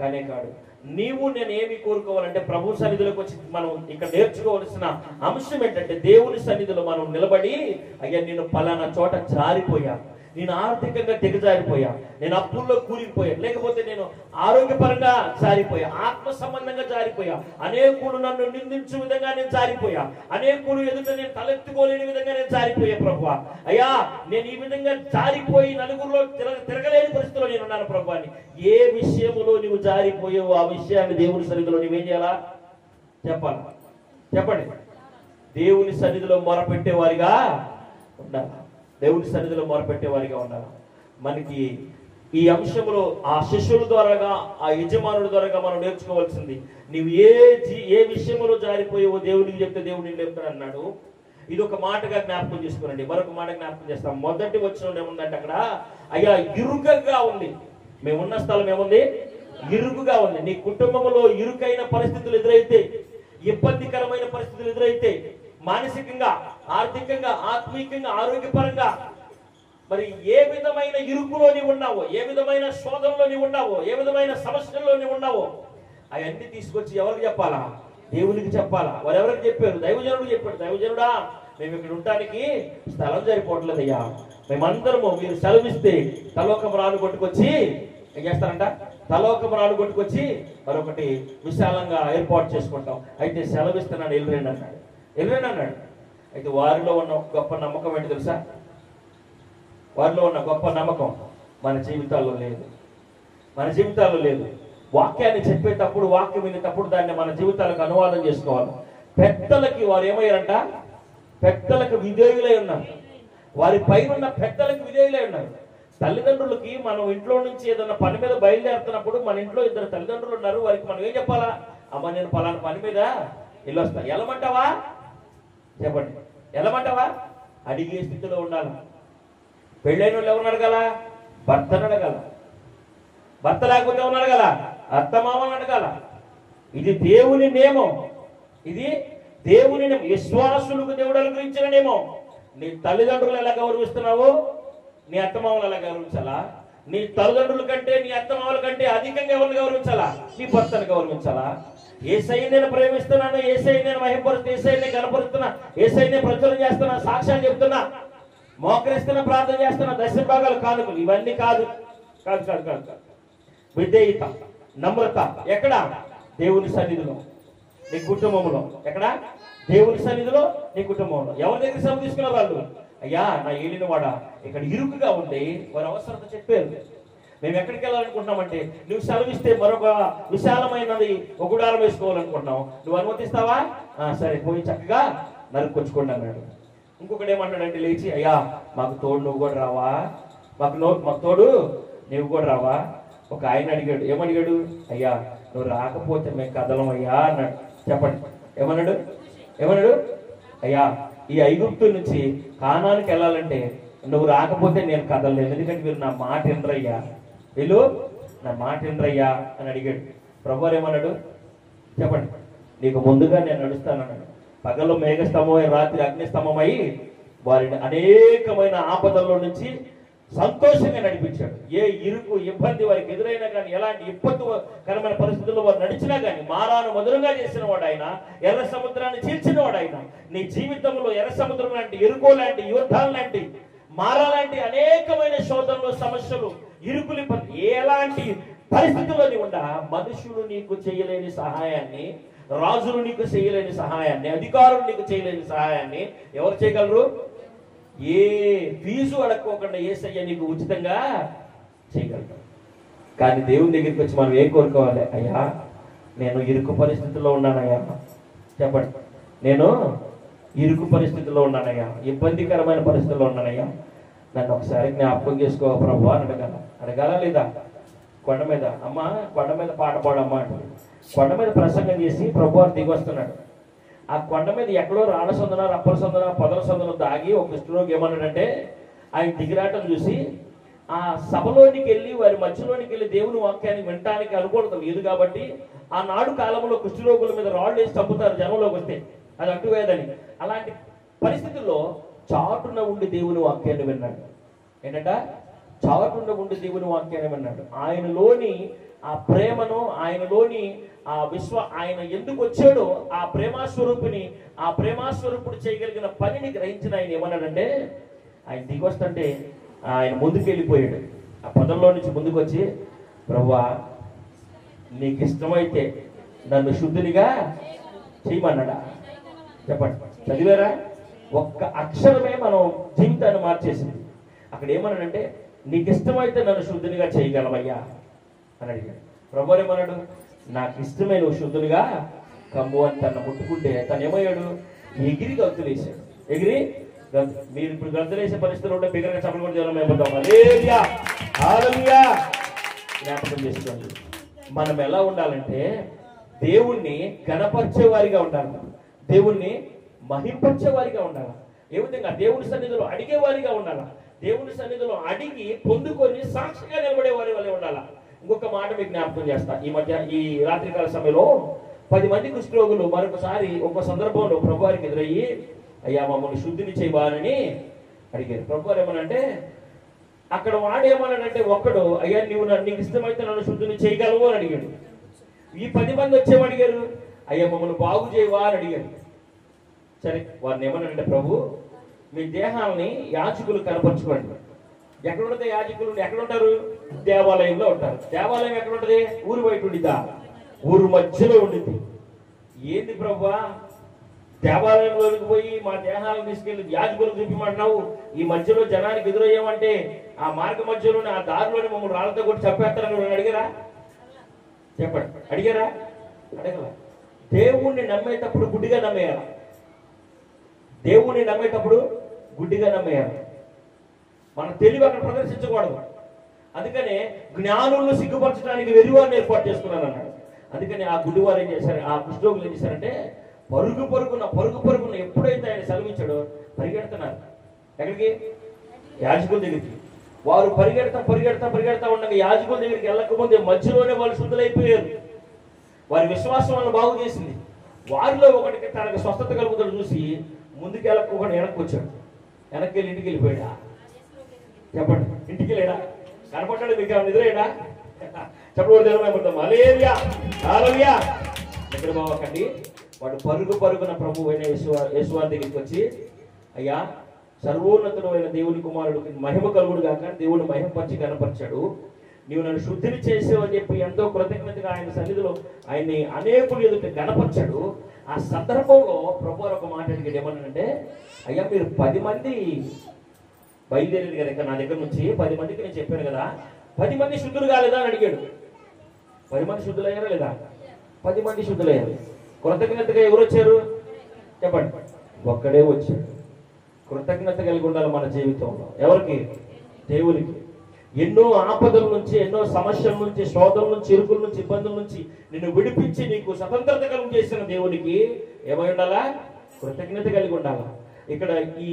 కానే కాడు. నీవు నేను ఏమి కోరుకోవాలంటే, ప్రభు సన్నిధిలోకి వచ్చి మనం ఇక్కడ నేర్చుకోవాల్సిన అంశం ఏంటంటే, దేవుని సన్నిధిలో మనం నిలబడి, అయ్యా నేను పలానా చోట జారిపోయా, నేను ఆర్థికంగా దిగజారిపోయా, నేను అప్పుల్లో కూలిపోయా, లేకపోతే నేను ఆరోగ్యపరంగా జారిపోయా, ఆత్మ సంబంధంగా జారిపోయా, అనేకులు నన్ను నిందించే విధంగా నేను జారిపోయా, అనేకులు ఎదుట నేను తలెత్తుకోలేని విధంగా నేను జారిపోయా ప్రభువా, అయ్యా నేను ఈ విధంగా జారిపోయి నలుగురిలో తిరగలేని పరిస్థితిలో నేను ఉన్నాను ప్రభు అని. ఏ విషయంలో నువ్వు జారిపోయావో ఆ విషయాన్ని దేవుని సన్నిధిలో నువ్వేం చేయాలా చెప్పాలి. చెప్పండి, దేవుని సన్నిధిలో మొరపెట్టేవారిగా ఉండాలి, దేవుని సన్నిధిలో మొరపెట్టేవారిగా ఉండాలి. మనకి ఈ అంశంలో ఆ శిష్యుల ద్వారాగా, ఆ యజమానుల ద్వారాగా మనం నేర్చుకోవాల్సింది, నీవు ఏ విషయంలో జారిపోయావో దేవుడికి చెప్తే దేవుడు నీకు చెప్తాడు అన్నాడు. ఇది ఒక మాటగా జ్ఞాపకం చేసుకోనండి. మరొక మాట జ్ఞాపకం చేస్తాం. మొదటి వచనం ఏముందంటే, అక్కడ అయ్యా ఇరుకగా ఉంది, మేమున్న స్థలం ఏముంది, ఇరుకుగా ఉంది. నీ కుటుంబంలో ఇరుకైన పరిస్థితులు ఎదురైతే, ఇబ్బందికరమైన పరిస్థితులు ఎదురైతే, మానసికంగా, ఆర్థికంగా, ఆత్మీయంగా, ఆరోగ్యపరంగా మరి ఏ విధమైన ఇరుకులో నీవు ఉన్నావో, ఏ విధమైన శోధనలో నీవు ఉన్నావో, ఏ విధమైన సమస్యల్లో నీవు ఉన్నావో, అవన్నీ తీసుకొచ్చి ఎవరికి చెప్పాలా? దేవునికి చెప్పాలా. వారు ఎవరికి చెప్పారు? దైవజనుడు చెప్పాడు. దైవజనుడా మేము ఇక్కడ ఉండటానికి స్థలం సరిపోవట్లేదయ్యా, మేమందరము మీరు సెలవిస్తే తలోకం రాను కొట్టుకొచ్చి ఏం చేస్తారంట? తలోక రాళ్ళు కొట్టుకొచ్చి మరొకటి విశాలంగా ఏర్పాటు చేసుకుంటాం. అయితే సెలవిస్తున్నాడు, వెళ్ళిరండి అన్నాడు. వెళ్ళిరండి అన్నాడు. అయితే వారిలో ఉన్న గొప్ప నమ్మకం ఏంటి తెలుసా? వారిలో ఉన్న గొప్ప నమ్మకం మన జీవితాల్లో లేదు. మన జీవితాల్లో లేదు. వాక్యాన్ని చెప్పేటప్పుడు, వాక్యం వినేటప్పుడు దాన్ని మన జీవితాలకు అనువాదం చేసుకోవాలి. పెద్దలకి వారు ఏమయ్యారంట? పెద్దలకు విధేయులై ఉన్నారు. వారి పైన పెద్దలకు విధేయులై ఉన్నారు. తల్లిదండ్రులకి మనం ఇంట్లో నుంచి ఏదైనా పని మీద బయలుదేరుతున్నప్పుడు, మన ఇంట్లో ఇద్దరు తల్లిదండ్రులు ఉన్నారు, వారికి మనం ఏం చెప్పాలా? అమ్మ నేను పలానా పని మీద వెళ్ళొస్తా, వెళ్ళమంటావా? చెప్పండి, వెళ్ళమంటావా? అడిగే స్థితిలో ఉండాలి. పెళ్ళైన వాళ్ళు ఎవరు అడగాల? భర్తను అడగాల. భర్త లేకపోతే ఎవరు అడగాల? అత్తమామని అడగాల. ఇది దేవుని నియమం. ఇది దేవుని నియమం. విశ్వాసులకు దేవుడు అనుగ్రహించిన నియమం. నీ తల్లిదండ్రులు ఎలా గౌరవిస్తున్నావో నీ అత్తమామలు ఎలా గౌరవించాలా? నీ తల్లిదండ్రుల కంటే, నీ అత్తమామల కంటే అధికంగా ఎవరిని గౌరవించాలా? నీ భర్తను గౌరవించాలా? యేసయ్యని నేను ప్రేమిస్తున్నాను, యేసయ్యని నేను మహిమపరుస్తున్నా, యేసయ్యని కనపరుస్తున్నా, యేసయ్యని ప్రచురణ చేస్తున్నా, సాక్ష్యాలు చెప్తున్నా, మోకరిస్తున్నా, ప్రార్థన చేస్తున్నా, దశ భాగాలు కానుకలు, ఇవన్నీ కాదు. కాదు కాదు కాదు కాదు. విధేయత, నమ్రత ఎక్కడ? దేవుని సన్నిధిలో, నీ కుటుంబంలో. ఎక్కడ? దేవుని సన్నిధిలో, నీ కుటుంబంలో. ఎవరి దగ్గర శ్రమ తీసుకున్న వాళ్ళు? అయ్యా నా ఏలిన వాడ ఇక్కడ ఇరుకుగా ఉండి వారి అవసరత చెప్పారు. మేము ఎక్కడికి వెళ్ళాలనుకుంటున్నామంటే, నువ్వు సెలవిస్తే మరొక విశాలమైనది ఒక గుడారం వేసుకోవాలనుకుంటున్నావు, నువ్వు అనుమతిస్తావా? సరే పోయి చక్కగా నరుక్కొచ్చుకోండి అన్నాడు. ఇంకొకటి ఏమన్నాడంటే లేచి, అయ్యా మాకు తోడు నువ్వు కూడా రావా? మాకు తోడు నువ్వు కూడా రావా? ఒక ఆయన అడిగాడు. ఏమడిగాడు? అయ్యా నువ్వు రాకపోతే మేము కదలం అయ్యా అన్నాడు. చెప్పండి, ఏమన్నాడు? ఏమన్నాడు? అయ్యా ఈ ఐగుప్తు నుంచి కానానికి వెళ్ళాలంటే నువ్వు రాకపోతే నేను కదలలేదు, ఎందుకంటే మీరు నా మాట వినరయ్యా, వీళ్ళు నా మాట వినరయ్యా అని అడిగాడు. ప్రభువారు ఏమన్నాడు? చెప్పండి, నీకు ముందుగా నేను నడుస్తానన్నాడు. పగలు మేఘస్తంభమై రాత్రి అగ్నిస్తంభమై వారిని అనేకమైన ఆపదల్లో నుంచి సంతోషంగా నడిపించాడు. ఏ ఇరుకు ఇబ్బంది వారికి ఎదురైనా కానీ, ఎలాంటి ఇబ్బందికరమైన పరిస్థితుల్లో వారు నడిచినా కానీ మారాను మధురంగా చేసిన వాడు ఆయన. ఎర్ర సముద్రాన్ని చీల్చిన వాడు ఆయన. నీ జీవితంలో ఎర్ర సముద్రం లాంటి, ఎరుకో లాంటి, యుద్ధాలు లాంటి, మారా లాంటి అనేకమైన శోధనలు, సమస్యలు, ఇరుకులు, ఎలాంటి పరిస్థితుల్లో ఉండా మనుషులు నీకు చేయలేని సహాయాన్ని, రాజులు నీకు చేయలేని సహాయాన్ని, అధికారులు నీకు చేయలేని సహాయాన్ని ఎవరు చేయగలరు? ఏ ఫీజు అడక్కోకుండా యేసయ్య నీకు ఉచితంగా చేయగలరు. కానీ దేవుని దగ్గరికి వచ్చి మనం ఏం కోరుకోవాలి? అయ్యా నేను ఇరుకు పరిస్థితుల్లో ఉన్నానయ్యా. చెప్పండి, నేను ఇరుకు పరిస్థితుల్లో ఉన్నానయ్యా, ఇబ్బందికరమైన పరిస్థితుల్లో ఉన్నానయ్యా, నన్ను ఒకసారి జ్ఞాపకం చేసుకో ప్రభు అని అడగాలా లేదా? కొండ మీద, అమ్మ కొండ మీద పాట పాడమ్మా అంటారు. కొండ మీద ప్రసంగం చేసి ప్రభు అని దిగి వస్తున్నాడు. ఆ కొండ మీద ఎక్కడో రాళ్ళ సొందన, రప్పల సొందన, పొదల సొందన దాగి ఒక కుష్ఠరోగి ఏమన్నాడంటే, ఆయన దిగిరాటం చూసి ఆ సభలోనికి వెళ్ళి, వారి మధ్యలోనికి వెళ్ళి దేవుని వాక్యాన్ని వినటానికి అనుకూలత లేదు కాబట్టి ఆనాడు కాలంలో కుష్ఠరోగుల మీద రాళ్ళు వేసి చంపుతారు జనంలోకి వస్తే, అది అంటువేదని. అలాంటి పరిస్థితుల్లో చాటున ఉండి దేవుని వాక్యాన్ని విన్నాడు. ఏంటంట? చాటున ఉండి దేవుని వాక్యాన్ని విన్నాడు. ఆయనలోని ఆ ప్రేమను, ఆయనలోని ఆ ఆయన ఎందుకు వచ్చాడో ఆ ప్రేమాస్వరూపిని, ఆ ప్రేమాస్వరూపుడు చేయగలిగిన పనిని గ్రహించిన ఆయన ఏమన్నాడంటే, ఆయన దిగొస్తుంటే ఆయన ముందుకు వెళ్ళిపోయాడు. ఆ పొదల్లో నుంచి ముందుకు వచ్చి, ప్రభువా నీకు ఇష్టమైతే నన్ను శుద్ధునిగా చేయమన్నాడా? చెప్పండి, చదివారా? ఒక్క అక్షరమే మనం జీవితాన్ని మార్చేసింది. అక్కడ ఏమన్నాడంటే, నీకు ఇష్టమైతే నన్ను శుద్ధునిగా చేయగలవయ్యా అని అడిగాడు. ప్రభువారు ఏమన్నాడు? నాకు ఇష్టమే నువ్వు శుద్ధునిగా కమ్ము అని తను ముట్టుకుంటే తను ఏమయ్యాడు? ఎగిరి గంతులేసాడు. ఎగిరి మీరు ఇప్పుడు గంతులేసే పరిస్థితులు ఉంటే బిగ్గరగా చప్పలు కూడా చేయడం. జ్ఞాపకం చేసుకోండి, మనం ఎలా ఉండాలంటే దేవుణ్ణి గణపరిచే వారిగా ఉండాలి, దేవుణ్ణి మహింపరిచే వారిగా ఉండాలి. ఏ విధంగా? దేవుని సన్నిధిలో అడిగే వారిగా ఉండాలా, దేవుని సన్నిధిలో అడిగి పొందుకొని సాక్షిగా నిలబడే వారి వల్లే ఉండాలా. ఇంకొక మాట మీకు జ్ఞాపకం చేస్తా. ఈ రాత్రికాల సమయంలో 10 మంది కుష్ఠరోగులు మరొకసారి ఒక సందర్భంలో ప్రభువారికి ఎదురయ్యి, అయ్యా మమ్మల్ని శుద్ధిని చేయబాలని అడిగారు. ప్రభువారు ఏమనంటే, అక్కడ వాడు ఏమన్నాడంటే, ఒక్కడు అయ్యా నీకు ఇష్టమైతే నన్ను శుద్ధిని చేయగలవు అని అడిగాడు. ఈ 10 మంది వచ్చేమో అడిగారు, అయ్యా మమ్మల్ని బాగు చేయవా అని అడిగారు. సరే వారిని ఏమన్నాడంటే, ప్రభు మీ దేహాలని యాజకులు కనపరుచుకోండి, ఎక్కడ ఉంటుంది యాజకులు? ఎక్కడ ఉంటారు? దేవాలయంలో ఉంటారు. దేవాలయం ఎక్కడ ఉంటుంది? ఊరు బయట ఉండిద్దా? ఊరు మధ్యలో ఉండిద్ది. ఏంది ప్రభువా, దేవాలయంలోకి పోయి మా దేహాలను తీసుకెళ్లి యాజకులు చూపిమంటున్నావు, ఈ మధ్యలో జనానికి ఎదురయ్యామంటే ఆ మార్గ మధ్యలోనే ఆ దారిలోనే మమ్మల్ని రాళ్ళతో కొట్టి చంపేస్తారని అడిగారా? చెప్పండి, అడిగారా? అడగల. దేవుణ్ణి నమ్మేటప్పుడు గుడ్డిగా నమ్మేయాలి. దేవుణ్ణి నమ్మేటప్పుడు గుడ్డిగా నమ్మేయాలి. మన తెలివి అక్కడ ప్రదర్శించకూడదు. అందుకనే జ్ఞానులను సిగ్గుపరచడానికి వెరివారిని ఏర్పాటు చేసుకున్నాను అన్నాడు. అందుకని ఆ గుడ్డివారు ఏం చేశారు, ఆ కుష్ఠరోగులు ఏం చేశారంటే పరుగు పరుగున ఎప్పుడైతే ఆయన సెలవిచ్చాడో పరిగెడుతున్నారు. ఎక్కడికి? యాజకుల దగ్గరికి. వారు పరిగెడతా ఉండగా యాజకుల దగ్గరికి వెళ్ళకముందే మధ్యలోనే వాళ్ళు శుద్ధులైపోయారు. వారి విశ్వాసం వాళ్ళని బాగు చేసింది. వారిలో ఒకటికి తనకు స్వస్థత కలుగుతాడు చూసి ముందుకు వెళ్ళకుండా వెనక్కి వచ్చాడు. వెనక్కి వెళ్ళి ఇంటికి వెళ్ళిపోయాడా? చెప్పండి, ఇంటికి వెళ్ళాడా? కనపడ్డాడు? మీకు ఎదురయ్యాడా? చెప్పబడతాం అలేరియా ఆలవ్యా ఎక్కడ బావకండి. వాడు పరుగున ప్రభు అయిన యేసువారి దగ్గరికి వచ్చి, అయ్యా, సర్వోన్నతుడు అయిన దేవుని కుమారుడికి మహిమ కలుగుడు గాక, దేవుని మహిమపరిచి కనపరిచాడు. నీవు నన్ను శుద్ధిని చేసావు అని చెప్పి ఎంతో కృతజ్ఞతగా ఆయన సన్నిధిలో ఆయన్ని అనేకులు ఎదుట కనపరిచాడు. ఆ సందర్భంలో ప్రభు ఒక మాట అడిగాడు. ఏమన్నాడంటే, అయ్యా, మీరు 10 మంది బయలుదేరారు కదా ఇక్కడ నా దగ్గర నుంచి, 10 మందికి నేను చెప్పాను కదా, 10 మంది శుద్ధులు కాలేదా అని అడిగాడు. 10 మంది శుద్ధులయ్యారా లేదా? 10 మంది శుద్ధులయ్యారు. కృతజ్ఞతగా ఎవరు వచ్చారు? చెప్పండి, ఒక్కడే వచ్చాడు. కృతజ్ఞత కలిగి ఉండాలి మన జీవితంలో. ఎవరికి? దేవునికి. ఎన్నో ఆపదల నుంచి, ఎన్నో సమస్యల నుంచి, శోధనల నుంచి, ఇరుకుల నుంచి, ఇబ్బందుల నుంచి నిన్ను విడిపించి నీకు స్వతంత్రత కలుగు చేసిన దేవునికి ఏమై ఉండాలా? కృతజ్ఞత కలిగి ఉండాలా. ఇక్కడ ఈ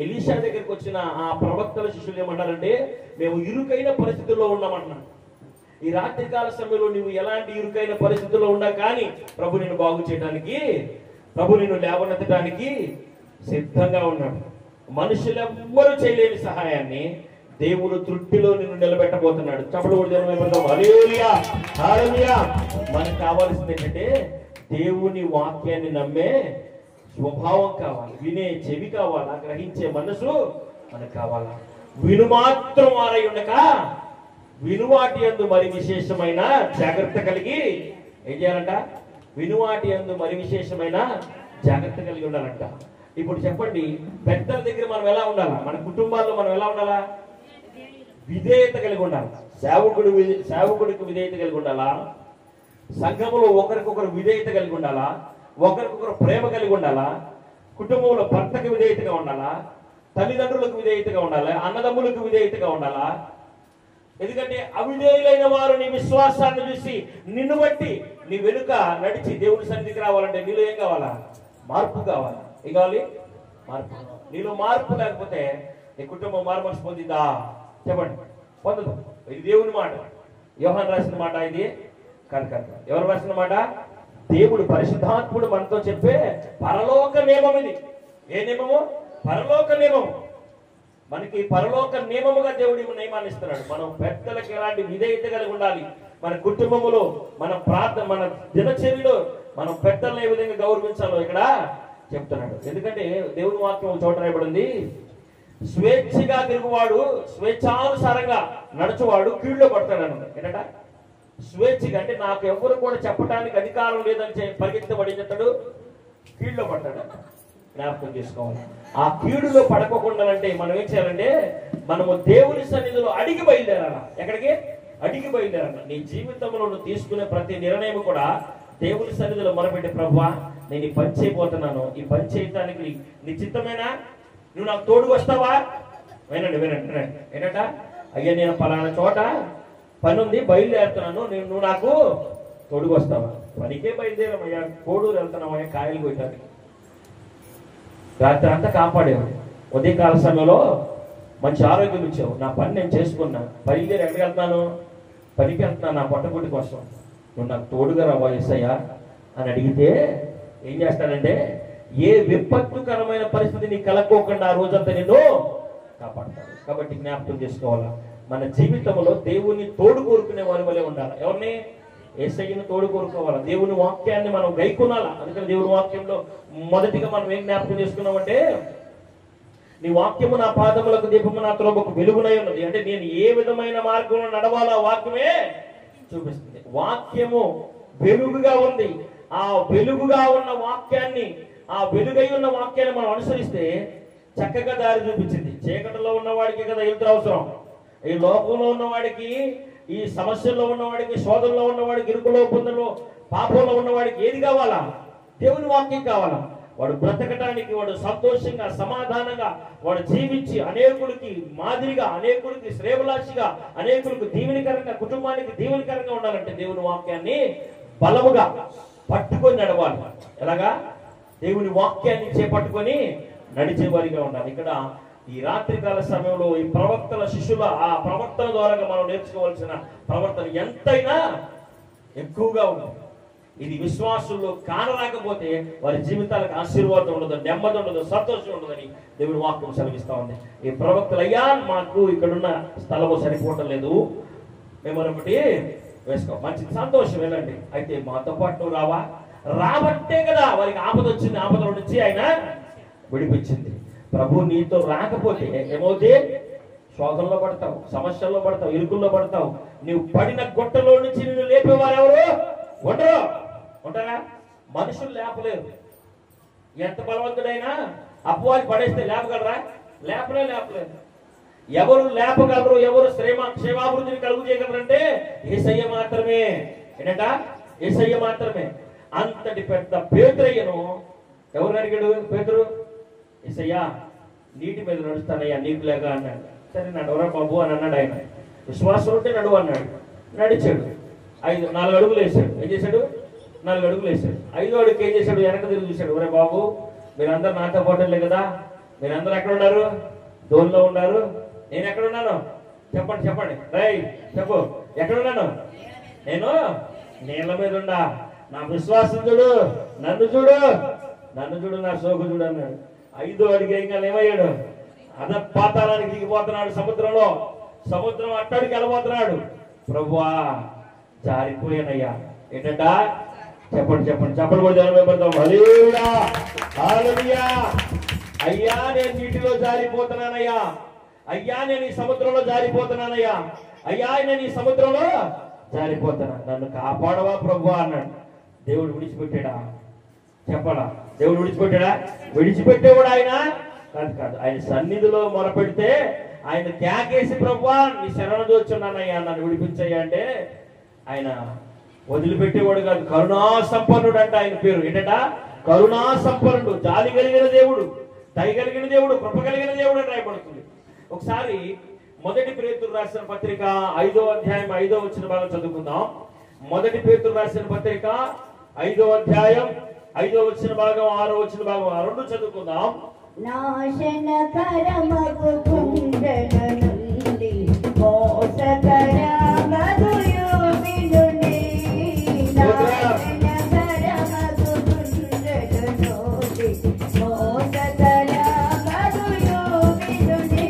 ఎలీషా దగ్గరికి వచ్చిన ఆ ప్రవక్తల శిష్యులు ఏమన్నారంటే, మేము ఇరుకైన పరిస్థితుల్లో ఉన్నామంటున్నాను. ఈ రాత్రికాల సమయంలో నువ్వు ఎలాంటి ఇరుకైన పరిస్థితుల్లో ఉన్నా కానీ ప్రభు నిన్ను బాగు చేయడానికి, ప్రభు నిన్ను లేవనెత్తడానికి సిద్ధంగా ఉన్నాడు. మనుషులెవ్వరూ చేయలేని సహాయాన్ని దేవుడు తృప్తిలో నిన్ను నిలబెట్టబోతున్నాడు. చప్పట్లు కొట్టి దేవుని హల్లెలూయా హల్లెలూయా. మనకు కావాల్సింది ఏంటంటే దేవుని వాక్యాన్ని నమ్మే స్వభావం కావాలి, వినే చెవి కావాలా, గ్రహించే మనసు మనకు కావాలా. విను మాత్రం వారై ఉండక వినువాటి యందు మరి విశేషమైన జాగ్రత్త కలిగి ఏం చేయాలంట? వినువాటి యందు మరి విశేషమైన జాగ్రత్త కలిగి ఉండాలంట. ఇప్పుడు చెప్పండి, పెద్దల దగ్గర మనం ఎలా ఉండాలా? మన కుటుంబాల్లో మనం ఎలా ఉండాలా? విధేయత కలిగి ఉండాలి. సేవకుడికి విధేయత కలిగి ఉండాలా? సంఘములో ఒకరికొకరు విధేయత కలిగి ఉండాలా? ఒకరికొకరు ప్రేమ కలిగి ఉండాలా? కుటుంబంలో భర్తకు విధేయతగా ఉండాలా? తల్లిదండ్రులకు విధేయతగా ఉండాలా? అన్నదమ్ములకు విధేయతగా ఉండాలా? ఎందుకంటే అవిధేయులైన వారు నీ విశ్వాసాన్ని చూసి నిన్ను బట్టి నీ వెనుక నడిచి దేవుని సన్నిధికి రావాలంటే నీలో ఏం కావాలా? మార్పు కావాలా? ఏం కావాలి? మార్పు. నీలో మార్పు లేకపోతే నీ కుటుంబం మారుమనసు పొందిందా? చెప్పండి, పొందదు. ఇది దేవుని మాట. యోహాను రాసిన మాట ఇది కాదు. ఎవరు రాసిన మాట? దేవుడు పరిశుద్ధాత్ముడు మనతో చెప్పే పరలోక నియమం ఇది. ఏ నియమము? పరలోక నియమము. మనకి పరలోక నియమముగా దేవుడి నియమాన్ని ఇస్తున్నాడు. మనం పెద్దలకు ఎలాంటి విధేయత కలిగి ఉండాలి. మన కుటుంబములో, మన ప్రార్థన, మన దినచర్యలో మనం పెద్దలను ఏ విధంగా గౌరవించాలో ఇక్కడ చెప్తున్నాడు. ఎందుకంటే దేవుని వాక్యం చోట రాయబడింది, స్వేచ్ఛగా తిరుగువాడు, స్వేచ్ఛానుసారంగా నడుచువాడు కీళ్ళలో పడతాడు అన్నది. ఏంటంట? స్వేచ్ఛగా అంటే నాకు ఎవరు కూడా చెప్పడానికి అధికారం లేదని పరిగెత్తబడి చెప్తాడు, కీళ్ళలో పడతాడు. జ్ఞాపకం చేసుకోవాలి. ఆ కీడులో పడకోకుండాలంటే మనం ఏం చేయాలంటే మనము దేవుని సన్నిధిలో అడిగి బయలుదేరాలా. ఎక్కడికి? అడిగి బయలుదేరాలా. నీ జీవితంలో నువ్వు తీసుకునే ప్రతి నిర్ణయం కూడా దేవుని సన్నిధిలో మొరపెట్టి, ప్రభువా, నేను ఈ పని చేయబోతున్నాను, ఈ పని చేయడానికి నీ చిత్తమేనా? నువ్వు నాకు తోడుకు వస్తావా? వినండి. ఏంటంట? అయ్యా, నేను పలానా చోట పని ఉంది, బయలుదేరుతున్నాను, నువ్వు నాకు తోడుకు వస్తావా? పనికే బయలుదేరామయ్యా, కోడూరు వెళ్తున్నామయ్యా కాయలు కొయ్యడానికి. రాత్రి అంతా కాపాడేవు. ఉదయకాల సమయంలో మంచి ఆరోగ్యం ఇచ్చావు, నా పని నేను చేసుకున్నా, బయలుదేరి ఎక్కడికి వెళ్తున్నాను? పనికి వెళ్తున్నాను, నా పొట్టగుడి కోసం, నువ్వు నాకు తోడుగా రావా యేసయ్యా అని అడిగితే ఏం చేస్తానంటే ఏ విపత్తుకరమైన పరిస్థితి నీకు కలక్కోకుండా ఆ రోజంతా నిన్ను కాపాడతాడు. కాబట్టి జ్ఞాపకం చేసుకోవాలా, మన జీవితంలో దేవుని తోడు కోరుకునే వారి వల్లే ఉండాలి. ఎవరిని? యేసయ్యను తోడు కోరుకోవాలా. దేవుని వాక్యాన్ని మనం గైకొనాలా. అందుకని దేవుని వాక్యంలో మొదటిగా మనం ఏం జ్ఞాపకం చేసుకున్నామంటే నీ వాక్యము నా పాదములకు దీపము నా త్రోవకు వెలుగునై ఉన్నది. అంటే నేను ఏ విధమైన మార్గంలో నడవాలో ఆ వాక్యమే చూపిస్తుంది. వాక్యము వెలుగుగా ఉంది. ఆ వెలుగుగా ఉన్న వాక్యాన్ని, ఆ వెలుగై ఉన్న వాక్యాన్ని మనం అనుసరిస్తే చక్కగా దారి చూపించింది. చీకటిలో ఉన్నవాడికి కదా ఎదురు అవసరం. ఈ లోకంలో ఉన్నవాడికి, ఈ సమస్యల్లో ఉన్నవాడికి, శోధనలో ఉన్నవాడికి, ఇరుకులో పొందలో పాపంలో ఉన్నవాడికి ఏది కావాలా? దేవుని వాక్యం కావాలా. వాడు బ్రతకటానికి, వాడు సంతోషంగా సమాధానంగా వాడు జీవించి అనేకుడికి మాదిరిగా, అనేకుడికి శ్రేయభిలాషిగా, అనేకులకు దీవెనకరంగా, కుటుంబానికి దీవెనకరంగా ఉండాలంటే దేవుని వాక్యాన్ని బలముగా పట్టుకొని నడవాలి. ఎలాగా? దేవుని వాక్యాన్ని చేపట్టుకొని నడిచేవారిగా ఉండాలి. ఇక్కడ ఈ రాత్రికాల సమయంలో ఈ ప్రవక్తల శిష్యుల ఆ ప్రవర్తన ద్వారా మనం నేర్చుకోవాల్సిన ప్రవర్తన ఎంతైనా ఎక్కువగా ఉంది. ఇది విశ్వాసుల్లో కానరాకపోతే వారి జీవితాలకు ఆశీర్వాదం ఉండదు, నెమ్మది ఉండదు, సంతోషం ఉండదని దేవుని వాక్యం సెలవిస్తా ఉంది. ఈ ప్రవక్తలు, అయ్యా మాకు ఇక్కడున్న స్థలము సరిపోవటం లేదు, మేము మరొకటి వేసుకో, మంచి సంతోషం వెళ్ళండి. అయితే మాతో పాటు రావా? రాబట్టే కదా వారికి ఆపద వచ్చింది. ఆపదల నుంచి ఆయన విడిపించింది. ప్రభు నీతో రాకపోతే ఏమవుతే? శోధనలో పడతావు, సమస్యల్లో పడతావు, ఇరుకుల్లో పడతావు. నీవు పడిన గుట్టలో నుంచి నిన్ను లేపేవారు ఎవరు? ఉండరు. ఉంటారా? మనుషులు లేపలేరు. ఎంత బలవంతుడైనా అపవాది పడేస్తే లేపగలరా? లేపలేరు. ఎవరు లేపగలరు, ఎవరు క్షేమాభివృద్ధిని కలుగు చేయగలరంటే యేసయ్య మాత్రమే. ఏంటంట? యేసయ్య మాత్రమే. అంతటి పెద్ద పేతురయ్యను ఎవరు అడిగాడు? పేతురు, యేసయ్యా నీటి మీద నడుస్తానయ్యా, నీకు లేక అన్నాడు. సరే నడవరా బాబు అని అన్నాడు. ఆయన విశ్వాసం ఉంటే నడువు అన్నాడు. నడిచాడు. 4 అడుగులు వేసాడు. ఏం చేశాడు? 4 అడుగులు వేసాడు. 5వ అడుగుకి ఏం చేశాడు? వెనక తిరిగి చూశాడు. ఒరే బాబు, మీరందరూ నాతో పాటలే కదా, మీరందరూ ఎక్కడ ఉన్నారు? దోన్లో ఉన్నారు. నేను ఎక్కడున్నాను? చెప్పండి. రై చెప్పు, ఎక్కడున్నాను? నేను నీళ్ళ మీద ఉండా. నా విశ్వాసం చూడు, నన్ను చూడు, నా సోకు చూడు అన్నాడు. 5వ అడుగు ఇంకా ఏమయ్యాడు? అధపాతాళానికి దిగిపోతున్నాడు. సముద్రం అట్టడికి వెళ్ళబోతున్నాడు. ప్రభువా జారిపోయానయ్యా. ఏంటంట? చెప్పండి కూడా జనపడతాం. హల్లెలూయా. అయ్యా నేను నీటిలో జారిపోతున్నానయ్యా, అయ్యా నేను ఈ సముద్రంలో జారిపోతున్నానయ్యా, అయ్యా నేను ఈ సముద్రంలో జారిపోతున్నా, నన్ను కాపాడవా ప్రభువా అన్నాడు. దేవుడు విడిచిపెట్టాడా? చెప్పడా? దేవుడు విడిచిపెట్టాడా? విడిచిపెట్టేవాడు ఆయన కాదు. ఆయన సన్నిధిలో మొరపెడితే ఆయన కేకేసి ప్రభువా నీ శరణు దోచున్నానయ్యా, నన్ను విడిపించయ్యా అంటే ఆయన వదిలిపెట్టేవాడు కాదు. కరుణా సంపన్నుడు అంట ఆయన పేరు. ఏంటంట? కరుణా సంపన్నుడు, జాలి కలిగిన దేవుడు, దయ కలిగిన దేవుడు, కృప కలిగిన దేవుడు అని రాయబడుతుంది. ఒకసారి 1 పేతురు రాసిన పత్రిక 5వ అధ్యాయం 5వ వచన భాగం చదువుకుందాం. 1 పేతురు రాసిన పత్రిక 5వ అధ్యాయం 5వ వచన భాగం 6వ వచన భాగం రెండు చదువుకుందాం. నాశనకరమగు కుండల నుండి మోసకరమగు యువి నుండి, నాశనకరమగు కుండల నుండి మోసకరమగు యువి నుండి,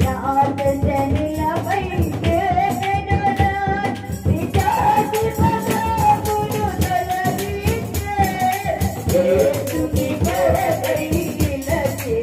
నాశనలపై కేవెనునా విచాసి పగమును తొలగించే యేసుకి కొరకై నిలచే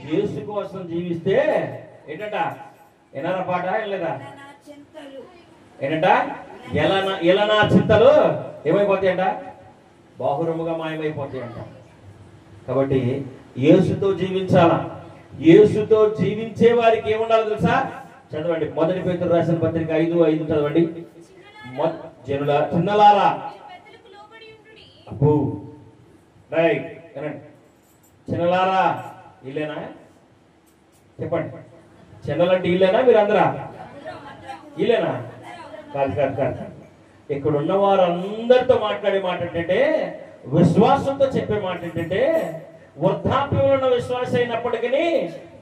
యేసు కోసం జీవిస్తే ఏంటంట? వినారా పాట? లేదా ఏంటంట? ఎలా నా చింతలు ఏమైపోతాయంట? బాహురముగా మాయమైపోతాయంట. కాబట్టి యేసుతో జీవించాలా. యేసుతో జీవించే వారికి ఏముండాలి తెలుసా? చదవండి, 1 పేతురు రాసిన పత్రిక 5:5 చదవండి. చిన్నలారా, అబ్బో రైట్, చిన్నలారా ఇల్లేనా? చెప్పండి, చిన్నలంటే ఇల్లేనా? మీరు అందరా ఇల్లేనా? కాదు కాదు కాదు. ఇక్కడ ఉన్న వారందరితో మాట్లాడే మాట ఏంటంటే, విశ్వాసంతో చెప్పే మాట ఏంటంటే, వృద్ధాప్యంలో ఉన్న విశ్వాస అయినప్పటికీ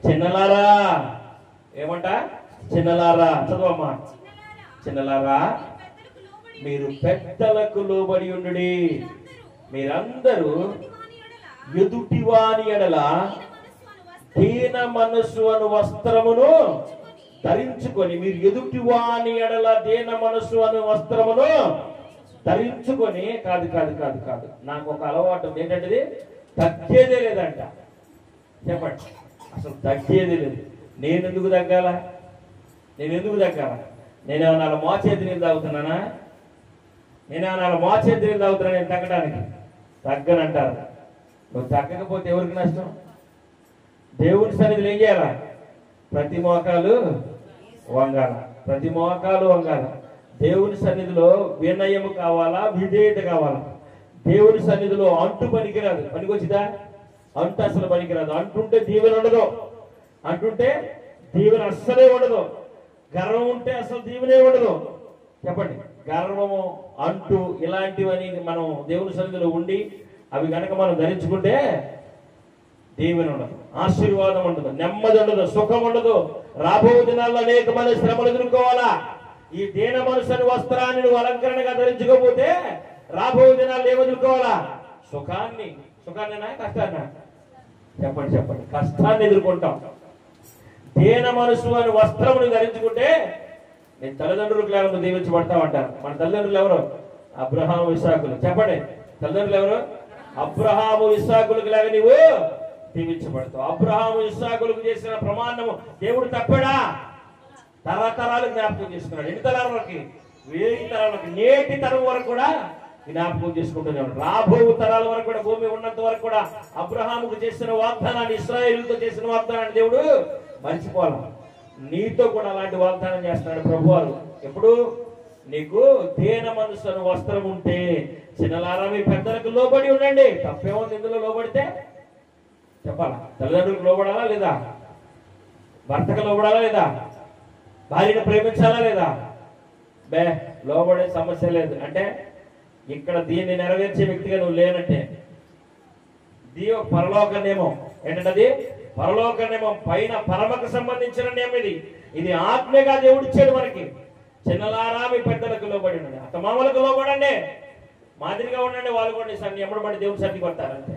చిన్నలారా, ఏమంట? చిన్నలారా, చదవమ్మా. చిన్నలారా, మీరు పెద్దలకు లోబడి ఉండుడి. మీరందరూ ఎదుటివాని ఎడల దీన మనస్సు అను వస్త్రమును ధరించుకొని, మీరు ఎదుటివాని ఎడల దీన మనస్సు అను వస్త్రమును ధరించుకొని, కాదు కాదు కాదు కాదు, నాకు ఒక అలవాటు ఏంటంటే తగ్గేదే లేదంట. చెప్పండి, అసలు తగ్గేదే లేదు. నేను ఎందుకు తగ్గాల? నేనేమన్నా మోచేతి నీళ్ళు తాగుతున్నానా? నేను తగ్గడానికి? తగ్గనంటారు. నువ్వు తగ్గకపోతే ఎవరికి నష్టం? దేవుని సన్నిధిలో ఏం చేయాలా? ప్రతి మోకాలు వంగాల. దేవుని సన్నిధిలో వినయము కావాలా, విధేయత కావాలా. దేవుని సన్నిధిలో అంటు పనికిరాదు. పనికొచ్చిదా? అంటు అసలు పనికిరాదు. అంటుంటే దీవెన ఉండదు. అస్సలే ఉండదు. గర్వం ఉంటే అసలు దీవెనే ఉండదు. చెప్పండి, గర్వము, అంటు ఇలాంటివని మనం దేవుని సన్నిధిలో ఉండి అవి కనుక మనం ధరించుకుంటే దీవెన ఉండదు, ఆశీర్వాదం ఉండదు, నెమ్మది ఉండదు, సుఖం ఉండదు. రాబో దినాల్లో అనేక మంది శ్రమలు ఎదుర్కోవాలా. ఈ దీన మనసుని వస్త్రాన్ని నువ్వు అలంకరణగా ధరించుకోకపోతే రాబో దినాల్లో ఏం ఎదుర్కోవాలా? సుఖాన్నేనా కష్టాన్నా? చెప్పండి, కష్టాన్ని ఎదుర్కొంటాం. దీన మనసు అని వస్త్రమును ధరించుకుంటే నీ తల్లిదండ్రులకు లేకుండా దీవించబడతామంటారు. మన తల్లిదండ్రులు ఎవరు? అబ్రహాము, ఇస్సాకులు. చెప్పండి, తల్లిదండ్రులు ఎవరు? అబ్రహాము, ఇస్సాకులకు లాగా నీవు దీవించబడతావు. అబ్రహాము, ఇస్సాకులకు చేసిన ప్రమాణము దేవుడు తప్పాడా? తరతరాలు జ్ఞాపకం చేసుకున్నాడు. ఎన్ని తరాల వరకు? 1000 తరాలకు, నేటి తరం వరకు కూడా జ్ఞాపకం చేసుకుంటున్నాడు. రాబో తరాల వరకు కూడా, భూమి ఉన్నంత వరకు కూడా అబ్రహాముకు చేసిన వాగ్దానాన్ని, ఇశ్రాయేలుతో చేసిన వాగ్దానాన్ని దేవుడు మర్చిపోవాలి. నీతో కూడా అలాంటి వాగ్దానం చేస్తున్నాడు ప్రభువారు. ఎప్పుడు? నీకు దీన మనసు అను వస్త్రం ఉంటే. చిన్నలారా, మీ పెద్దలకు లోబడి ఉండండి. తప్పేముంది ఇందులో? లోబడితే చెప్పాలా? తల్లిదండ్రులకు లోబడాలా లేదా? భర్తకు లోబడాలా లేదా? భార్యను ప్రేమించాలా లేదా? లోబడే సమస్య లేదు. అంటే ఇక్కడ దీన్ని నెరవేర్చే వ్యక్తిగా నువ్వు లేనంటే ఒక పరలోక నియమం. ఏంటంటే పరలోక నియమం, పైన పరమకు సంబంధించిన నియమం. ఇది ఆత్మగా దేవుడు ఇచ్చాడు మనకి. చిన్నలారా, మీ పెద్దలకు లోబడి ఉండండి. అత్తమామలకు లోబడండి. మాదిరిగా ఉండండి. వాళ్ళు కూడా ఎమ్మడబడి దేవుడు సర్ది కొడతారంటే.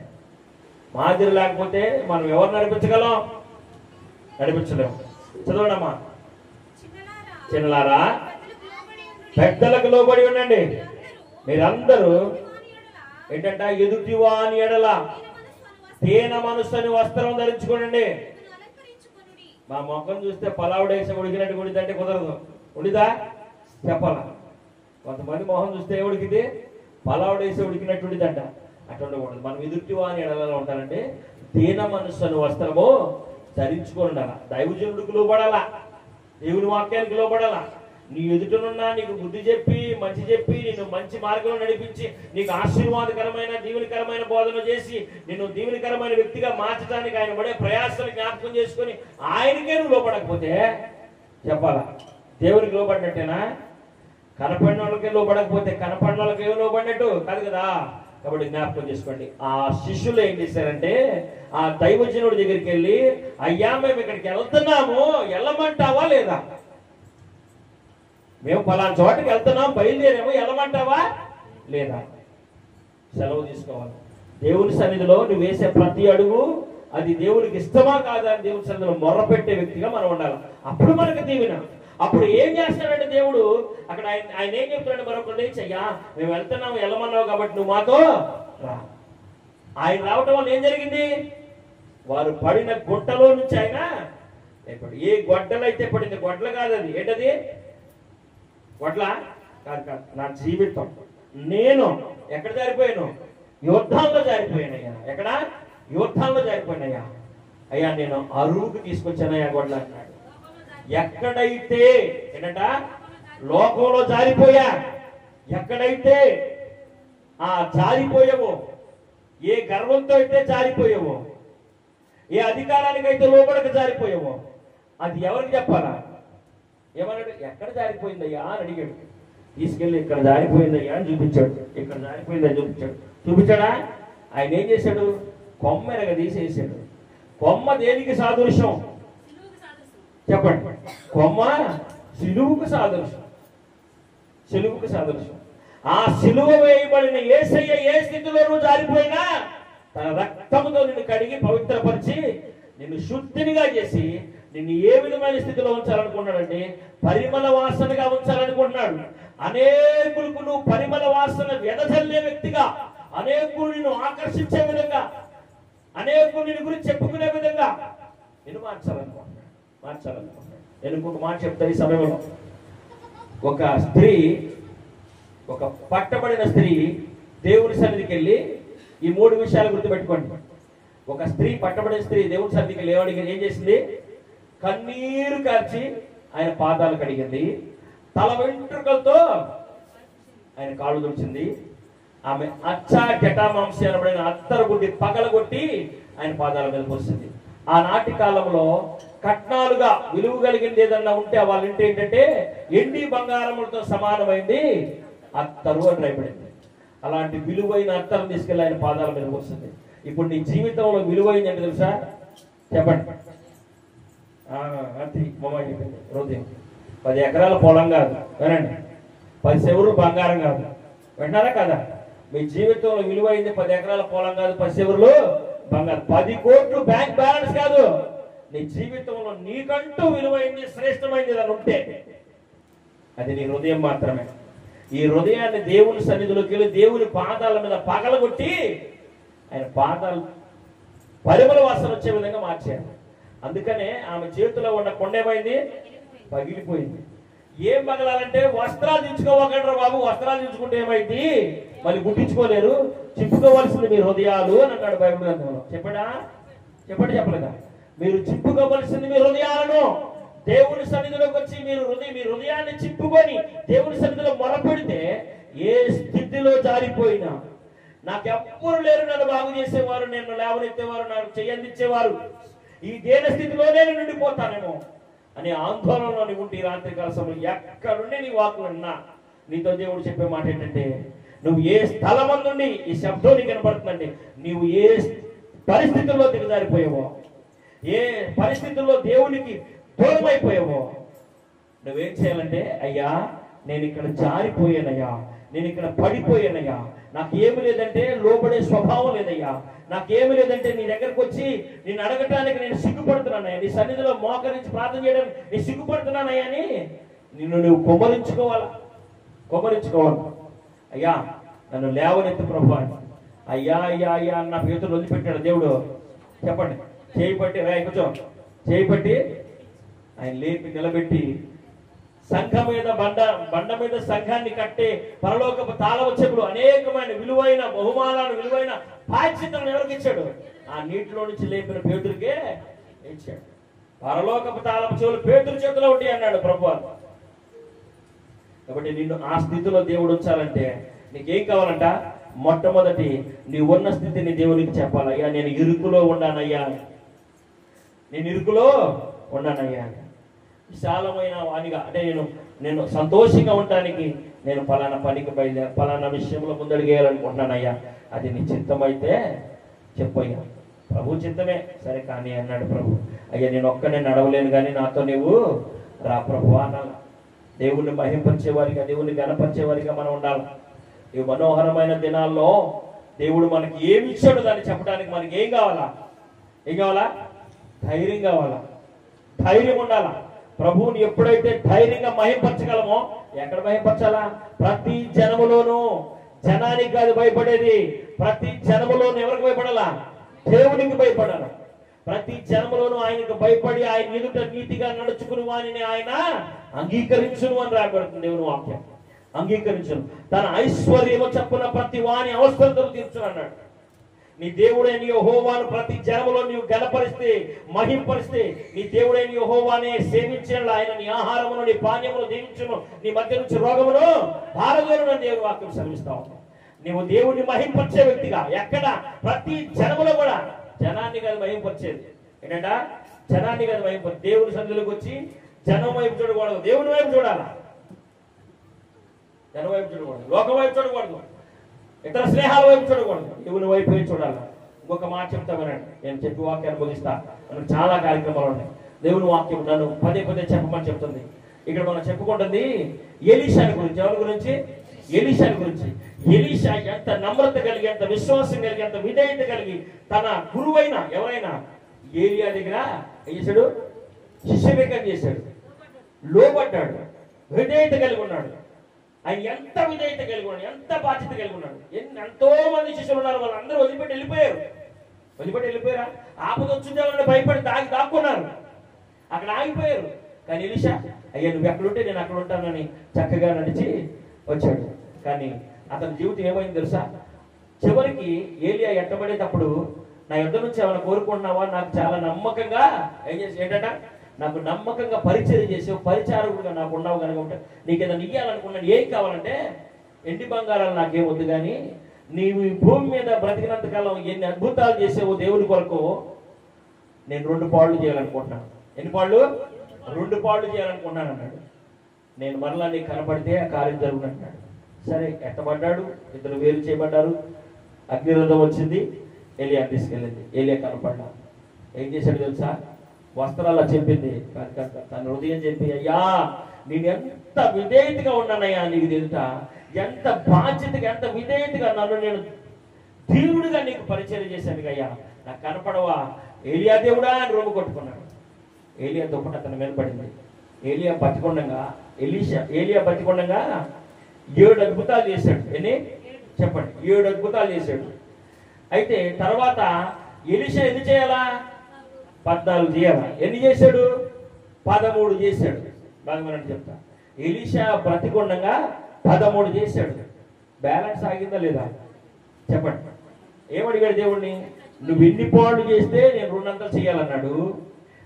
మాదిరి లేకపోతే మనం ఎవరు నడిపించగలం? నడిపించలేము. చదవడమ్మా. చిన్నలారా, పెద్దలకు లోబడి ఉండండి. మీరందరూ ఏంటంట? ఎదుటివాని ఎడల దీన మనస్సుని వస్త్రం ధరించుకోండి. మా మొఖం చూస్తే పలావుడేసి ఉడికినట్టు ఉడిదంటే కుదరదు. ఉడిదా? చెప్పాలా? కొంతమంది మొహం చూస్తే ఉడికింది, పలావుడేసి ఉడికినట్టు ఉడిదంట. అట్లా ఉండకూడదు. మనం ఎదుటివాని ఎడలలో ఉంటారంటే దీన మనస్సుని వస్త్రము ధరించుకొని ఉండాలా. దైవజనుడికి లోబడాలా, దేవుని వాక్యానికి లోబడాలా. నీ ఎదుటనున్నా నీకు బుద్ధి చెప్పి, మంచి చెప్పి, నిన్ను మంచి మార్గంలో నడిపించి, నీకు ఆశీర్వాదకరమైన, దీవెనకరమైన బోధన చేసి, నిన్ను దీవెనకరమైన వ్యక్తిగా మార్చడానికి ఆయన పడే ప్రయాసాలు జ్ఞాపకం చేసుకొని ఆయనకే నువ్వు లోపడకపోతే చెప్పాలా? దేవునికి లోబడినట్టేనా? కనపడిన వాళ్ళకే లోబడకపోతే కనపడిన వాళ్ళకి ఏమో లోబడినట్టు కాదు కదా. కాబట్టి జ్ఞాపకం చేసుకోండి. ఆ శిష్యులు ఏం చేశారంటే, ఆ దైవజనుడి దగ్గరికి వెళ్ళి, అయ్యా మేము ఇక్కడికి వెళ్తున్నాము, వెళ్ళమంటావా లేదా? మేము పలానా చోటకి వెళ్తున్నాం, బయలుదేరాము, వెళ్ళమంటావా లేదా? సెలవు తీసుకోవాలి. దేవుని సన్నిధిలో నువ్వు వేసే ప్రతి అడుగు అది దేవునికి ఇష్టమా కాదా అని దేవుని సన్నిధిలో మొర్రపెట్టే వ్యక్తిగా మనం ఉండాలి. అప్పుడు మనకు దీవెన. అప్పుడు ఏం చేస్తాడంటే దేవుడు అక్కడ ఆయన ఏం చెప్తున్నాడు? మరొకటి, చెయ్యా మేము వెళ్తున్నాము, వెళ్ళమన్నావు కాబట్టి నువ్వు మాతో రా. ఆయన రావటం వల్ల ఏం జరిగింది? వారు పడిన గుట్టలో నుంచి ఆయన లేపాడు. ఏ గొడ్డలైతే పడింది, గొడ్డలు కాదు అది, ఏంటది? గొడ్ల కాదు కాదు, నా జీవితం. నేను ఎక్కడ జారిపోయాను? యుద్ధాల్లో జారిపోయానయ్యా. ఎక్కడ? యుద్ధాల్లో జారిపోయానయ్యా. అయ్యా నేను అరువుకు తీసుకొచ్చానయ్యా గొడ్ల అన్నాడు. ఎక్కడైతే ఏంటంట లోకంలో జారిపోయా, ఎక్కడైతే ఆ జారిపోయావో, ఏ గర్వంతో అయితే జారిపోయావో, ఏ అధికారానికి అయితే లోపలికి జారిపోయావో, అది ఎవరికి చెప్పాలా? ఏమన్నాడు? ఎక్కడ జారిపోయిందయ్యా అని అడిగాడు. తీసుకెళ్ళి ఇక్కడ జారిపోయిందయ్యా అని చూపించాడు. ఇక్కడ జారిపోయిందని చూపించాడు. చూపించాడా? ఆయన ఏం చేశాడు? కొమ్మ ఎరగ తీసేసాడు. కొమ్మ దేనికి సాదృశ్యం చెప్పండి? కొమ్మ సిలువుకు సాదృశ్యం. సిలువుకు సాదృశ్యం. ఆ సిలువ వేయబడిన యేసయ్య ఏ స్థితిలో నువ్వు జారిపోయినా తన రక్తముతో నిన్ను కడిగి పవిత్రపరిచి నిన్ను శుద్ధినిగా చేసి నిన్ను ఏ విధమైన స్థితిలో ఉంచాలనుకున్నాడంటే పరిమళ వాసనగా ఉంచాలనుకుంటున్నాడు. అనేకులకు నువ్వు పరిమళ వాసన వెదజల్లే వ్యక్తిగా, అనేకులు నిన్ను ఆకర్షించే విధంగా, అనేకులు నిన్ను గురించి చెప్పుకునే విధంగా నిన్ను మార్చాలనుకుంటున్నాడు. నేను ఇంకొక మాట చెప్తాను ఈ సమయంలో. ఒక స్త్రీ, ఒక పట్టబడిన స్త్రీ దేవుని సన్నిధికి వెళ్ళి, ఈ 3 విషయాలు గుర్తుపెట్టుకోండి. ఒక స్త్రీ, పట్టబడిన స్త్రీ దేవుని సన్నిధికి లేవడికి ఏం చేసింది? కన్నీరు కార్చి ఆయన పాదాలు కడిగింది. తల వెంట్రుకలతో ఆయన కాళ్ళు తుడిచింది. ఆమె అచ్చా జటామాంసి అనబడిన అత్తరు గుడ్డి పగలగొట్టి ఆయన పాదాల మీద పోసింది. ఆనాటి కాలంలో కట్నాలుగా విలువ కలిగింది ఏదన్నా ఉంటే వాళ్ళ ఇంటి ఏంటంటే ఎండి బంగారములతో సమానమైంది అత్తరు అని రాయబడింది. అలాంటి విలువైన అత్తరం తీసుకెళ్ళి ఆయన పాదాల మీద పోస్తుంది. ఇప్పుడు నీ జీవితంలో విలువైంది అంటే తెలుసా? చెప్పండి. హృదయం. 10 ఎకరాల పొలం కాదు, వినండి. 10 సెవరులు బంగారం కాదు, వింటారా కదా? మీ జీవితంలో విలువైంది 10 ఎకరాల పొలం కాదు, 10 సెవరులు బంగారం. 10 కోట్లు బ్యాంక్ బ్యాలెన్స్ కాదు. నీ జీవితంలో నీకంటూ విలువైంది, శ్రేష్టమైంది అని ఉంటే అది నీ హృదయం మాత్రమే. ఈ హృదయాన్ని దేవుని సన్నిధిలోకి వెళ్ళి దేవుని పాదాల మీద పగలగొట్టి ఆయన పాదాలు పరిమళ వాసన వచ్చే విధంగా మార్చారు. అందుకనే ఆమె చేతిలో ఉన్న కొండేమైంది? పగిలిపోయింది. ఏం పగలాలంటే వస్త్రాలు దించుకోవకండ్రా బాబు, వస్త్రాలు దించుకుంటే ఏమైంది? మళ్ళీ గుట్టించుకోలేరు, చింపుకోవలసింది మీ హృదయాలు అని అన్నాడు బైబిల్ గ్రంథంలో. చెప్పలేదా? మీరు చింపుకోవలసింది మీ హృదయాలను. దేవుని సన్నిధిలోకి వచ్చి మీ హృదయాన్ని చింపుకొని దేవుని సన్నిధిలో మొరపెడితే ఏ స్థితిలో జారిపోయినా, నాకెవ్వరు లేరు నన్ను బాగు చేసేవారు, నేను లేవనెత్తేవారు, నాకు చెయ్యందించేవారు, ఈ దేన స్థితిలోనే నేను ఉండిపోతానేమో అనే ఆందోళనలో నీవు ఉంటే రాత్రికాల సమయంలో ఎక్కడుండి నీ వాక్కులు ఉన్నా నీతో దేవుడు చెప్పే మాట ఏంటంటే, నువ్వు ఏ స్థలం నుండి ఈ శబ్దం నీకు కనపడుతుందంటే, నీవు ఏ పరిస్థితుల్లో దిగజారిపోయావో, ఏ పరిస్థితుల్లో దేవునికి దూరమైపోయావో, నువ్వేం చేయాలంటే, అయ్యా నేను ఇక్కడ జారిపోయానయ్యా, నేను ఇక్కడ పడిపోయానయ్యా, నాకేమి లేదంటే లోపడే స్వభావం లేదయ్యా, నాకేమి లేదంటే నీ దగ్గరకు వచ్చి నేను అడగటానికి నేను సిగ్గుపడుతున్నానయ్యా, నీ సన్నిధిలో మోకరించి ప్రార్థన చేయడానికి నేను సిగ్గుపడుతున్నానయ్యా అని నువ్వు కుమ్మరించుకోవాలి. అయ్యా నన్ను లేవనెత్తు ప్రభు అని. అయ్యా అయ్యా అయ్యా అన్న పేతులు వదిలిపెట్టాడు దేవుడు. చెప్పండి. చేయిపట్టి కొంచెం చేయిపట్టి ఆయన లేపి నిలబెట్టి సంఘం మీద బండ మీద సంఘాన్ని కట్టే పరలోకపు తాళవ చెవులు, అనేకమైన విలువైన బహుమానాలు, విలువైన బాధ్యతలను ఎవరికి ఇచ్చాడు? ఆ నీటిలో నుంచి లేపిన పేతురికే ఇచ్చాడు. పరలోకపు తాళవ చెవులు పేతురు చేతిలో ఉంటాయి అన్నాడు ప్రభువు. కాబట్టి నిన్ను ఆ స్థితిలో దేవుడు ఉంచాలంటే నీకేం కావాలంట? మొట్టమొదటి నీ ఉన్న స్థితిని దేవునికి చెప్పాలి. అయ్యా నేను ఇరుకులో ఉన్నానయ్యా, విశాలమైన వానిగా, అంటే నేను సంతోషంగా ఉండటానికి నేను ఫలానా పనికి బయలుదేరి ఫలానా విషయంలో ముందడిగేయాలనుకుంటున్నానయ్యా, అది నీ చిత్తమైతే చెప్పయ్యా. ప్రభు చిత్తమే సరే కానీ అన్నాడు ప్రభు. అయ్యా నేను ఒక్కనే నడవలేను కానీ నాతో నువ్వు రా ప్రభు అనాల. దేవుణ్ణి మహింపరిచేవారిగా, దేవుణ్ణి గణపరిచేవారిగా మనం ఉండాలి. ఈ మనోహరమైన దినాల్లో దేవుడు మనకి ఏమి ఇచ్చాడు దాన్ని చెప్పడానికి మనకి ఏం కావాలా? ధైర్యం కావాలా? ధైర్యం ఉండాలా? ప్రభువుని ఎప్పుడైతే ధైర్యంగా మహింపరచగలమో, ఎక్కడ మహింపరచాలా? ప్రతి జనములోనూ. జనానికి కాదు భయపడేది, ప్రతి జనములోనూ ఎవరికి భయపడాలా? దేవునికి భయపడాలా. ప్రతి జనములోనూ ఆయనకు భయపడి ఆయన ఎదుట నీతిగా నడుచుకుని వానిని ఆయన అంగీకరించును అని రాబడుతుంది దేవుని వాక్యం. అంగీకరించును. తన ఐశ్వర్యము చప్పున ప్రతి వాని అవసరతలు తీర్చును అన్నాడు. నీ దేవుడైన యెహోవాను ప్రతి జనములో నీవు గణపరిస్తే, మహింపరిస్తే, నీ దేవుడైన యెహోవానే సేవించిన ఆయన నీ ఆహారమును నీ పానీయమును దీవించును, నీ మధ్య నుంచి రోగమును భారవేరును అని దేవుని వాక్యం సెలవిస్తా ఉంది. నీవు దేవుడిని మహింపరిచే వ్యక్తిగా ఎక్కడ ప్రతి జనములో కూడా జనాన్ని కాదు మహింపరిచేది. ఏంటంట? జనాన్ని కాదు మహింపరిచి దేవుని సన్నిధిలోకి వచ్చి జనం వైపు చూడకూడదు, దేవుని వైపు చూడాలా. జనం వైపు చూడకూడదు, లోకం వైపు చూడకూడదు, ఇతర స్నేహాల వైపు చూడకూడదు, దేవుని వైపు చూడాలి. ఇంకొక మాట చెప్తామనండి, నేను చెప్పి వాక్యాన్ని ముగిస్తా. మనకు చాలా కార్యక్రమాలు ఉన్నాయి. దేవుని వాక్యం నన్ను పదే పదే చెప్పమని చెప్తుంది. ఇక్కడ మనం చెప్పుకుంటుంది ఎలీషాని గురించి. ఎవరి గురించి? ఎలీషాని గురించి. ఎలీషా ఎంత నమ్రత కలిగి, ఎంత విశ్వాసం కలిగి, ఎంత విధేయత కలిగి తన గురువైన ఎవరైనా ఏలియా దగ్గర ఏం చేశాడు? శిష్యవేకం చేశాడు, లోబడ్డాడు, విధేయత కలిగి ఉన్నాడు. ఆయన ఎంత విధేయత కలిగి ఉన్నాడు, ఎంత బాధ్యత కలిగి ఉన్నాడు. ఎంతో మంది శిష్యులు ఉన్నారు, వాళ్ళందరూ వదిలిపెట్టి వెళ్ళిపోయారు. వదిలిపెట్టి వెళ్ళిపోయారా? ఆపద వచ్చిందేమని భయపడి దాక్కున్నారు, అక్కడ ఆగిపోయారు. కానీ ఎలీషా, అయ్యా నువ్వు ఎక్కడుంటే నేను అక్కడ ఉంటానని చక్కగా నడిచి వచ్చాడు. కానీ అతని జీవితం ఏమైంది తెలుసా? చివరికి ఏలియా ఎట్టబడేటప్పుడు నా యుద్ధ నుంచి ఏమైనా కోరుకుంటున్నావా, నాకు చాలా నమ్మకంగా ఏం చేసి ఏంటంట, నాకు నమ్మకంగా పరిచయం చేసావు, పరిచారకుడుగా నాకు ఉన్నావు కనుక ఉంటే నీకు ఏదైనా ఇయ్యాలనుకున్నాను. ఏం కావాలంటే ఎండి బంగారాలు నాకేం వద్దు, కానీ నీవు ఈ భూమి మీద బ్రతికినంత కాలం ఎన్ని అద్భుతాలు చేసావు దేవుని కొరకు, నేను 2 పాళ్ళు చేయాలనుకుంటున్నాను. ఎన్ని పాళ్ళు? 2 పాళ్ళు చేయాలనుకున్నాను అన్నాడు. నేను మరలా నీకు కనపడితే ఆ కార్యం జరుగునన్నాడు. సరే, ఎట్టబడ్డాడు, ఇద్దరు వేరు చేయబడ్డారు. అగ్నిరథం వచ్చింది, ఏలియా తీసుకెళ్ళింది. ఏలియా కనపడ్డా ఏం చేశాడు తెలుసా? వస్త్రాలు చెప్పింది, తన హృదయం చెప్పి, అయ్యా నేను ఎంత విధేయతగా ఉన్నానయ్యా నీకు తెలుసా, ఎంత బాధ్యతగా, ఎంత విధేయతగా నన్ను నేను దేవుడిగా నీకు పరిచయం చేశాను అయ్యా, నాకు కనపడవా ఏలియా దేవుడా అని రొమ్ము కొట్టుకున్నాడు. ఏలియా దుప్పటి అతని మీద పడింది. ఏలియా బతికొండగా ఏలియా బతికొండగా 7 అద్భుతాలు చేశాడు. ఎన్ని చెప్పండి? 7 అద్భుతాలు చేశాడు. అయితే తర్వాత ఎలీషా ఎన్ని చేయాలా? 14 చేయాలా? ఎన్ని చేశాడు? 13 చేశాడు. బాగా వినండి చెప్తా. ఎలీషా బ్రతికొండగా 13 చేశాడు. బ్యాలెన్స్ ఆగిందా లేదా చెప్పండి? ఏమడిగాడు దేవుడిని? నువ్వు ఎన్ని పాళ్ళు చేస్తే నేను 2 చేయాలన్నాడు.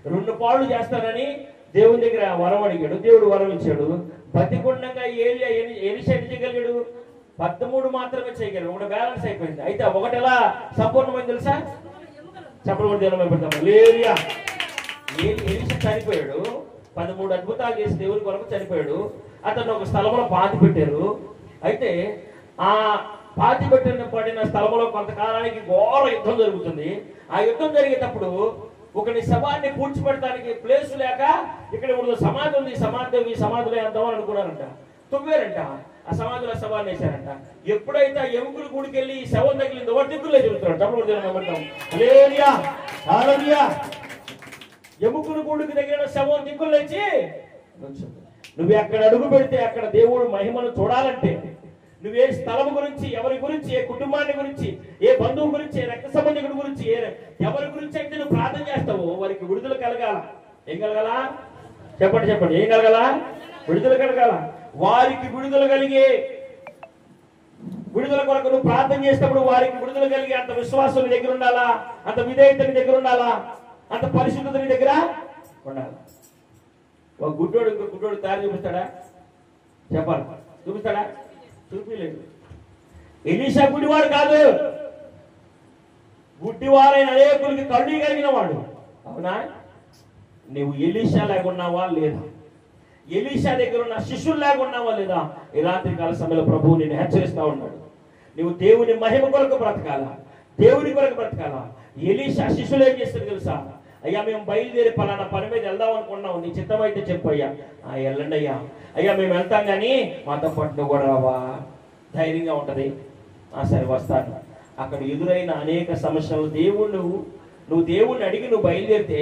2 పాళ్ళు చేస్తానని దేవుని దగ్గర వరం అడిగాడు. దేవుడు వరం ఇచ్చాడు. బతికొండగా ఎలీషా ఎన్ని చేయగలిగాడు? 13 మాత్రమే చేయగలడు. ఒకటి బ్యాలెన్స్ అయిపోయింది. అయితే ఒకటి ఎలా సంపూర్ణమైంది తెలుసా? చెప్పబడి ఎలీషా చనిపోయాడు. 13 అద్భుతాలు చేసి దేవుని కొరకు చనిపోయాడు. అతను ఒక స్థలంలో పాతి పెట్టారు. అయితే ఆ పాతి పడిన స్థలంలో కొంతకాలానికి ఘోర యుద్ధం జరుగుతుంది. ఆ యుద్ధం జరిగేటప్పుడు ఒకటి శవాన్ని పూడ్చిపెట్టడానికి ప్లేసు లేక ఇక్కడ ఇప్పుడు సమాధి ఉంది, ఈ సమాధిలో వేద్దామని అనుకున్నారంట. తువ్వారంట. ఆ సమాధిలో శవాన్ని వేశారంట. ఎప్పుడైతే ఆ ఎముకలు గుడికెళ్ళి ఈ శవం తగిలిందో వాడు దిక్కులే చెబుతున్నాడు. ఎముకలు గుడికి దగ్గర శవం దిక్కులు లేచి, నువ్వు ఎక్కడ అడుగు పెడితే అక్కడ దేవుడు మహిమను చూడాలంటే నువ్వే స్థలం గురించి, ఎవరి గురించి, ఏ కుటుంబాన్ని గురించి, ఏ బంధువు గురించి, ఏ రక్త సంబంధికుడి గురించి, ఎవరి గురించి అయితే నువ్వు ప్రార్థన చేస్తావో వారికి విడుదల కలగాల. ఏం కలగాల చెప్పండి? ఏం కలగాల? విడుదల కలగాల. వారికి విడుదల కలిగే, విడుదల కొరకు నువ్వు ప్రార్థన చేసినప్పుడు వారికి విడుదల కలిగే అంత విశ్వాసం నీ దగ్గర ఉండాలా, అంత విధేయత నీ దగ్గర ఉండాలా, అంత పరిశుద్ధత నీ దగ్గర ఉండాలి. ఒక గుడ్డోడు ఇంకో గుడ్డోడు దారి చూపిస్తాడా? చెప్పాలి, చూపిస్తాడా? చూపిలేదు. ఎలీషా గుడ్డివాడు కాదు, గుడ్డివారైన అనేకులకి కళ్ళు కలిగిన వాడు. అవునా? నువ్వు ఎలీషా లేకున్నావా లేదా? ఎలీషా దగ్గర ఉన్న శిష్యులు లేకున్నావా లేదా? ఈ రాత్రి కాల సమయంలో ప్రభువు నిన్ను హెచ్చరిస్తా ఉన్నాడు. నువ్వు దేవుని మహిమ కొరకు బ్రతకాలా, దేవుని కొరకు బ్రతకాలా. ఎలీషా శిష్యులు ఏం చేస్తారు తెలుసా? అయ్యా మేము బయలుదేరి పలానా పని మీద వెళ్దాం అనుకున్నాం, నీ చిత్తం అయితే చెప్పు అయ్యా. వెళ్ళండి అయ్యా. అయ్యా మేము వెళ్తాం కానీ మాతో పాటు నువ్వు కూడా రావా? ధైర్యంగా ఉంటది. సరే వస్తాను. అక్కడ ఎదురైన అనేక సమస్యలు నువ్వు దేవుణ్ణి అడిగి నువ్వు బయలుదేరితే,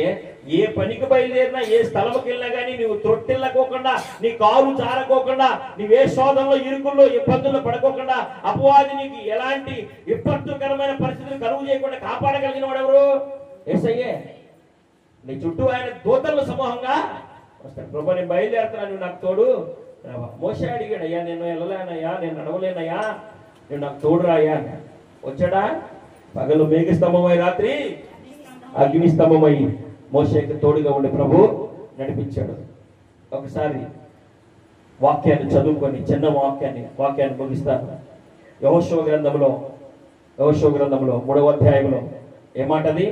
ఏ పనికి బయలుదేరినా, ఏ స్థలంకి వెళ్ళినా కానీ నువ్వు త్రొట్టిల్లకోకుండా, నీ కారు జారకోకుండా, నువ్వే శోధనలో, ఇరుకుల్లో, ఇబ్బందుల్లో పడుకోకుండా, అపవాది నీకు ఎలాంటి విపత్తుకరమైన పరిస్థితులు కలుగు చేయకుండా కాపాడగలిగిన వాడు ఎవరు? యేసయ్యే. నీ చుట్టూ ఆయన దూతల సమూహంగా వస్తాడు. ప్రభు నేను బయలుదేరుతున్నాను, నువ్వు నాకు తోడు. మోషే అడిగాడు, అయ్యా నేను వెళ్ళలేనయ్యా, నేను నడవలేనయ్యా, నేను నాకు తోడు రాయ్యా. వచ్చాడా? పగలు మేఘస్తంభమై రాత్రి అగ్నిస్తంభమై మోషేకి తోడుగా ఉండి ప్రభు నడిపించాడు. ఒకసారి వాక్యాన్ని చదువుకొని చిన్న వాక్యాన్ని ముగిస్తాను. యెహోషువ గ్రంథంలో 3వ అధ్యాయంలో ఏమాటది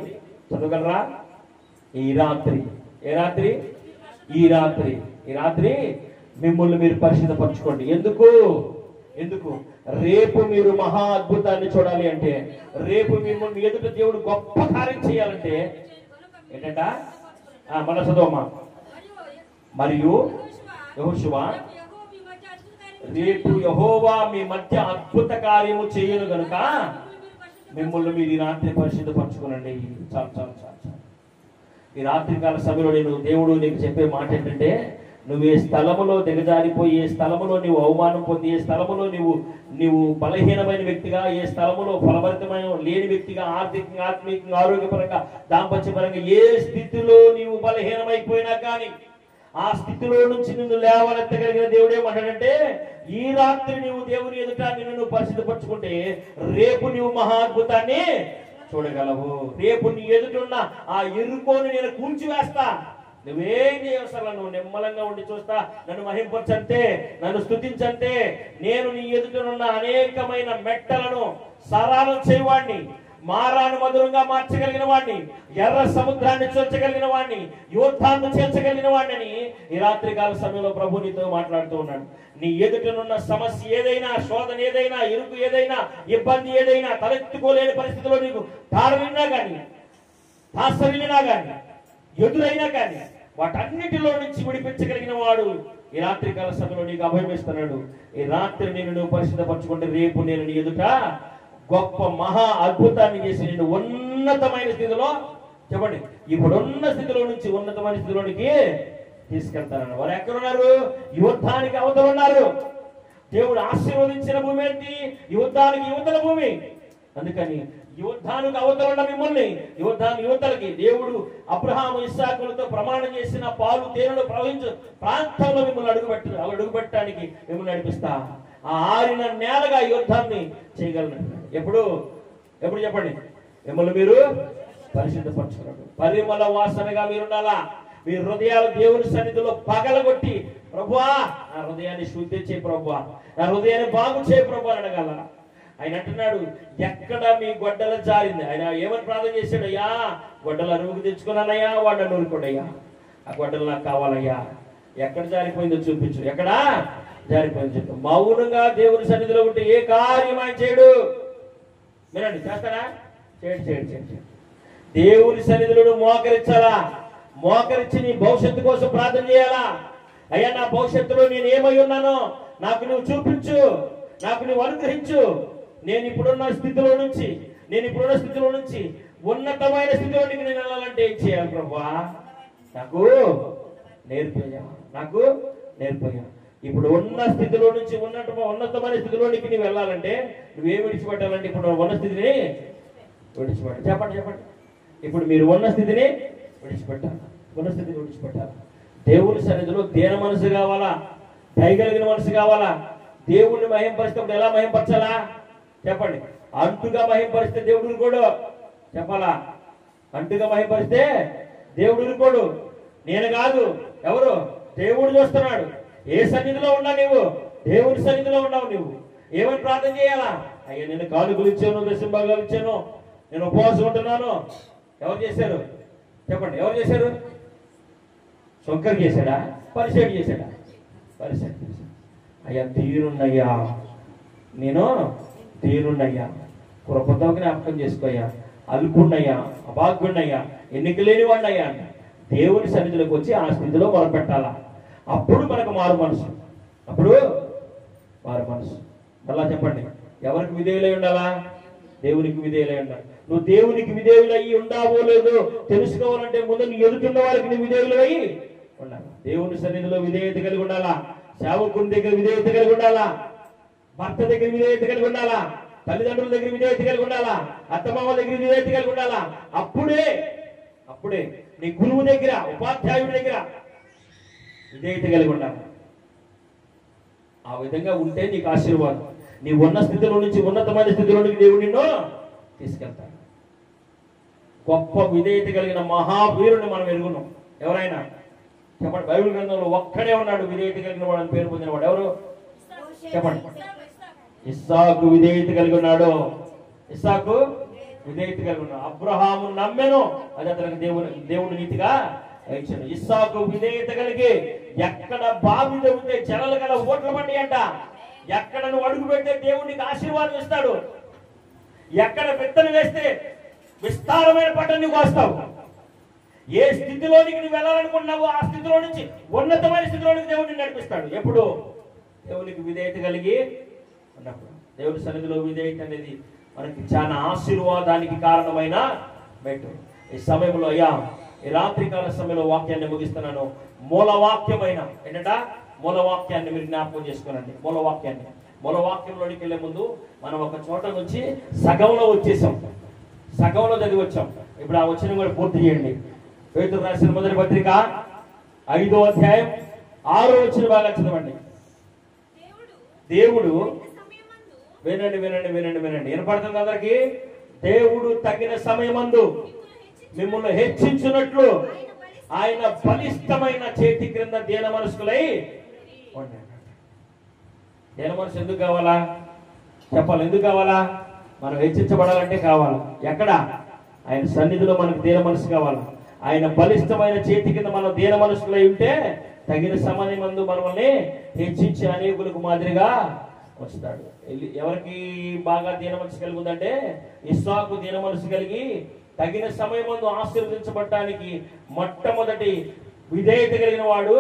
చదవగలరా? ఈ రాత్రి మిమ్మల్ని మీరు పరిశుద్ధపరచుకోండి. ఎందుకు రేపు మీరు మహా అద్భుతాన్ని చూడాలి అంటే, రేపు మిమ్మల్ని ఎదుట దేవుడు గొప్ప కార్యం చేయాలంటే ఏంటంట? మన చదవమ్మా. మరియు యెహోషువ రేపు యెహోవా మీ మధ్య అద్భుత కార్యము చేయను గనుక మిమ్మల్ని మీరు ఈ రాత్రి పరిశుద్ధపరచుకోనండి. చాలు. ఈ రాత్రికాల సభలో దేవుడు నీకు చెప్పే మాట ఏంటంటే, నువ్వు ఏ స్థలములో దిగజారిపోయి, ఏ స్థలములో నీవు అవమానం పొంది, ఏ స్థలములో నీవు బలహీనమైన వ్యక్తిగా, ఏ స్థలములో ఫలభరితమైన లేని వ్యక్తిగా, ఆర్థికంగా, ఆత్మీయంగా, ఆరోగ్యపరంగా, దాంపత్యపరంగా ఏ స్థితిలో నీవు బలహీనమైపోయినా కానీ ఆ స్థితిలో నుంచి నిన్ను లేవనెత్తగలిగిన దేవుడు ఏమంటాడంటే, ఈ రాత్రి నీవు దేవుని ఎదుట నిన్ను పరిశుద్ధపరచుకుంటే రేపు నీవు మహా అద్భుతాన్ని చూడగలవు. రేపు నీ ఎదుటున్న ఆ ఇరుకోని నేను కూల్చివేస్తా. నువ్వేం చేయవసరం, నువ్వు నిమ్మలంగా ఉండి చూస్తా, నన్ను మహింపరచంతే, నన్ను స్తుతించంతే, నేను నీ ఎదుటనున్న అనేకమైన మెట్టలను సరాలం చేయవాడిని, మారాను మధురంగా మార్చగలిగిన వాడిని, ఎర్ర సముద్రాన్ని చేర్చగలిగిన వాడిని, యోద్ధాన్ని చేర్చగలిగిన వాడిని ఈ రాత్రికాల సమయంలో ప్రభు నీతో మాట్లాడుతూ ఉన్నాడు. నీ ఎదుటనున్న సమస్య ఏదైనా, శోధన ఏదైనా, ఇరుకు ఏదైనా, ఇబ్బంది ఏదైనా, తలెత్తుకోలేని పరిస్థితిలో నీకు తారవిన్నా కానీ, తాసవినా కానీ, ఎదురైనా కానీ వాటన్నిటిలో నుంచి విడిపించగలిగిన వాడు ఈ రాత్రికాల సమయంలో నీకు అభయం ఇస్తున్నాడు. ఈ రాత్రి నేను నువ్వు పరిశుద్ధపరచుకుంటే రేపు నేను నీ ఎదుట గొప్ప మహా అద్భుతాన్ని చేసి నిన్ను ఉన్నతమైన స్థితిలో, చెప్పండి, ఇప్పుడున్న స్థితిలో నుంచి ఉన్నతమైన స్థితిలోనికి తీసుకెళ్తానని. వారు ఎక్కడున్నారు? యుద్ధానికి అవతల ఉన్నారు. దేవుడు ఆశీర్వదించిన భూమి ఏంటి? యుద్ధానికి యువతల భూమి. అందుకని యుద్ధానికి అవతల ఉన్న మిమ్మల్ని, యువతలకి దేవుడు అబ్రహాము ఇస్సాకులతో ప్రమాణం చేసిన పాలు తేనెలు ప్రవహించు ప్రాంతంలో మిమ్మల్ని అడుగుపెట్టడానికి మిమ్మల్ని నడిపిస్తా. ఆ ఆరిన నేలగా యుద్ధాన్ని చేయగలను. ఎప్పుడు చెప్పండి, మిమ్మల్ని మీరు పరిశుద్ధపరచుకున్నాడు. పరిమళ వాసనగా మీరుండాలా. మీ హృదయాలు దేవుని సన్నిధిలో పగలగొట్టి, ప్రభువా నా హృదయాన్ని శుద్ధి చేయి, ప్రభువా నా హృదయాన్ని బాగు చేయి ప్రభు అని అడగాల. ఆయన అంటున్నాడు, ఎక్కడ మీ గొడ్డల జారింది? ఆయన ఏమని ప్రార్థన చేశాడు? అయ్యా గొడ్డలు అరువుకు తెచ్చుకున్నానయ్యా, వాడిని నూరుకోడయ్యా, ఆ గొడ్డలు నాకు కావాలయ్యా. ఎక్కడ జారిపోయిందో చూపించు, ఎక్కడ జారిపోయింది చెప్పు. మౌనంగా దేవుని సన్నిధిలో ఉంటే ఏ కార్యం ఆయన చేయడు. మీరండి చేస్తారా? చేయడు. దేవుని సన్నిధిలో మోకరించాలా. మోకరించి నీ భవిష్యత్తు కోసం ప్రార్థన చేయాలా. అయ్యా నా భవిష్యత్తులో నేను ఏమై ఉన్నానో నాకు నువ్వు చూపించు, నాకు నువ్వు అనుగ్రహించు. నేను ఇప్పుడున్న స్థితిలో నుంచి ఉన్నతమైన స్థితిలోనికి నేను వెళ్ళాలంటే ఏం చేయాలి ప్రభువా? నాకు నేర్పయ్యా. ఇప్పుడు ఉన్న స్థితిలో నుంచి ఉన్నతమైన స్థితిలోనికి నువ్వు వెళ్ళాలంటే నువ్వేం విడిచిపెట్టాలంటే ఇప్పుడు ఉన్న స్థితిని విడిచిపెట్టాలి. చెప్పండి. ఇప్పుడు మీరు ఉన్న స్థితిని విడిచిపెట్టాలి. దేవుని సన్నిధిలో దేన మనసు కావాలా, దయగలిగిన మనసు కావాలా. దేవుణ్ణి మహింపరిస్తే ఎలా మహింపరచాలా చెప్పండి. అంటుగా మహింపరిస్తే దేవుడు కూడా చెప్పాలా. అంటుగా మహింపరిస్తే దేవుడు ఊరుకోడు. నేను కాదు, ఎవరు? దేవుడు చూస్తున్నాడు. ఏ సన్నిధిలో ఉన్నా నువ్వు? దేవుని సన్నిధిలో ఉన్నావు. నువ్వు ఏమని ప్రార్థన చేయాలా? అయ్యా నేను కానుకలు ఇచ్చాను, దశంభాగాలు ఇచ్చాను, నేను ఉపవాసం ఉంటున్నాను. ఎవరు చేశారు చెప్పండి? ఎవరు చేశారు? శంకర్ చేశాడా? పరిసేడు చేశాడా? పరిసేడు చేశాడు. అయ్యా తీరున్నయ్యా, నేను తీరున్నయ్యా, కృపతో జ్ఞాపకం చేసుకోయ్యా, అల్పున్నయ్యా, అభాగ్యున్నయ్యా, ఎన్నిక లేని వాడినయ్యా అని దేవుని సన్నిధిలోకి వచ్చి ఆ స్థితిలో మొరపెట్టాలా. అప్పుడు మనకు మారు మనసు. మళ్ళా చెప్పండి, ఎవరికి విధేయులై ఉండాలా? దేవునికి విధేయులై ఉండాలి. నువ్వు దేవునికి విధేయులయ్యి ఉండావో లేదో తెలుసుకోవాలంటే ముందు నీ ఎదుటిన్న వారికి నువ్వు విధేయులై ఉండాలి. దేవుని సన్నిధిలో విధేయత కలిగి ఉండాలా. సేవకుని దగ్గర విధేయత కలిగి ఉండాలా. భర్త దగ్గర విధేయత కలిగి ఉండాలా. తల్లిదండ్రుల దగ్గర విధేయత కలిగి ఉండాలా. అత్తమామ దగ్గర విధేయత కలిగి ఉండాలా. అప్పుడే నీ గురువు దగ్గర, ఉపాధ్యాయుడి దగ్గర విధేయత కలిగి ఉండాలి. ఆ విధంగా ఉంటే నీకు ఆశీర్వాదం. నీ ఉన్న స్థితిలో నుంచి ఉన్నతమైన స్థితిలోనికి దేవుడు నిన్ను తీసుకెళ్తాడు. గొప్ప విధేయత కలిగిన మహావీరుని మనం ఎరుగున్నాం. ఎవరైనా చెప్పండి. బైబిల్ గ్రంథంలో ఒక్కడే ఉన్నాడు విధేయత కలిగిన వాడు అని పేరు పొందినవాడు. ఎవరు చెప్పండి. ఇస్సాకు విధేయత కలిగి ఉన్నాడు. ఇస్సాకు విధేయత కలిగి ఉన్నాడు. అబ్రహాము నమ్మెను, అది అతనికి దేవుడు నీతిగా ఇచ్చాడు. ఇస్సాకు విధేయత కలిగి ఎక్కడ బావి తవ్వితే చెరలు గల ఓట్ల బండి అంట. ఎక్కడ నువ్వు అడుగు పెడితే దేవుడికి ఆశీర్వాదం ఇస్తాడు. ఎక్కడ విత్తనం వేస్తే విస్తారమైన పంటను నువ్వు వస్తావు. ఏ స్థితిలోనికి నువ్వు వెళ్ళాలనుకున్నావో ఆ స్థితిలో నుంచి ఉన్నతమైన స్థితిలోనికి దేవుడిని నడిపిస్తాడు. ఎప్పుడు దేవునికి విధేయత కలిగి ఉన్నప్పుడు. దేవుడి సన్నిధిలో విధేయత అనేది మనకి చాలా ఆశీర్వాదానికి కారణమైన మెట్టు. ఈ సమయంలో అయ్యా, ఈ రాత్రికాల సమయంలో వాక్యాన్ని ముగిస్తున్నాను. మూలవాక్యమైన ఏంటంట, మూలవాక్యాన్ని మీరు జ్ఞాపకం చేసుకోనండి. మూలవాక్యంలోనికి వెళ్ళే ముందు మనం ఒక చోట నుంచి సగంలో వచ్చేసాం, సగంలో చదివి వచ్చాం. ఇప్పుడు ఆ వచ్చిన కూడా పూర్తి చేయండి. పేతురు రాసిన మొదటి పత్రిక 5వ అధ్యాయం 6వ వచనం బాగా చదవండి. దేవుడు వినండి వినండి వినండి వినండి, వినపడుతుంది అందరికి. దేవుడు తగిన సమయమందు మిమ్మల్ని హెచ్చించినట్లు ఆయన బలిష్టమైన చేతి క్రింద దీన మనస్కులై ఉండండి. దీన మనసు ఎందుకు కావాలా చెప్పాలి? ఎందుకు కావాలా? మనం హెచ్చించబడాలంటే కావాలి. ఎక్కడ? ఆయన సన్నిధిలో మనకు దీన మనసు కావాలి. ఆయన బలిష్టమైన చేతి కింద మనం దీన మనసులై ఉంటే తగిన సమయమందు మనల్ని హెచ్చించి అనేకులకు మాదిరిగా వస్తాడు. ఎవరికి బాగా దీన మనసు కలిగి ఉందంటే, ఇస్సాకు దీన మనసు కలిగి తగిన సమయమందు ఆశీర్వదించబడటానికి మొట్టమొదటి విధేయత కలిగిన వాడు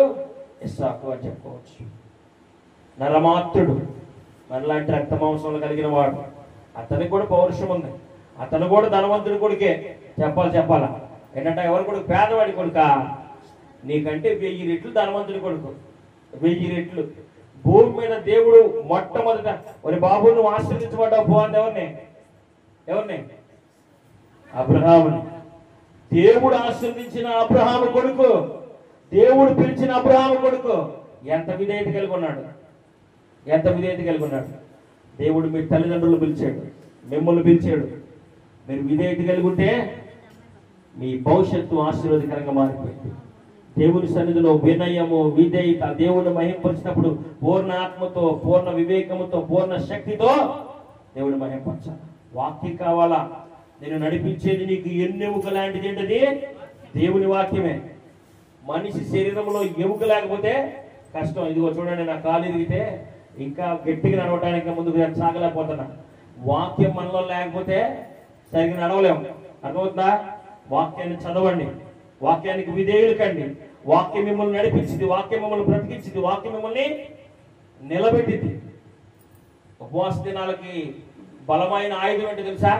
ఇస్సాకు అని చెప్పుకోవచ్చు. నరమాత్రుడు, మనలాంటి రక్త మాంసంలో కలిగిన వాడు. అతనికి కూడా పౌరుషం ఉంది. అతను కూడా ధనవంతుడి కొడుకే. చెప్పాలా ఏంటంటే, ఎవరి కొడుకు? పేదవాడి కొడుక. నీకంటే 1000 రెట్లు ధనవంతుడి కొడుకు. 1000 రెట్లు. భూమి మీద దేవుడు మొట్టమొదట ఒక బాబు నువ్వు ఆశీర్వదించబడ్డావు పో అంది. ఎవరిని? అబ్రహాముని. దేవుడు ఆశీర్వదించిన అబ్రహాము కొడుకు, దేవుడు పిలిచిన అబ్రహాము కొడుకు ఎంత విధేయత కలిగి ఉన్నాడు, ఎంత విధేయత కలిగి ఉన్నాడు. దేవుడు మీ తల్లిదండ్రులు పిలిచాడు, మిమ్మల్ని పిలిచాడు. మీరు విధేయత కలిగి ఉంటే మీ భవిష్యత్తు ఆశీర్వాదకరంగా మారిపోయింది. దేవుని సన్నిధిలో వినయము, విధేయత, దేవుని మహింపరిచినప్పుడు పూర్ణ ఆత్మతో, పూర్ణ వివేకముతో, పూర్ణ శక్తితో దేవుని మహింపరచాలి. వాక్యం కావాలా? నేను నడిపించేది నీకు ఎన్నెముక లాంటిది ఏంటది? దేవుని వాక్యమే. మనిషి శరీరంలో ఎముక లేకపోతే కష్టం. ఇదిగో చూడండి, నా కాలు ఎదిగితే ఇంకా గట్టిగా నడవడానికి ముందుకు సాగలేకపోతున్నా. వాక్యం మనలో లేకపోతే సరిగ్గా నడవలేము. అర్థమవుతుందా? వాక్యాన్ని చదవండి, వాక్యానికి విధేయులు కండి. వాక్యం మిమ్మల్ని నడిపించింది, వాక్యం మిమ్మల్ని బ్రతికించింది, వాక్యం మిమ్మల్ని నిలబెట్టింది. ఉపవాస దినాలకి బలమైన ఆయుధం ఏంటి తెలుసా?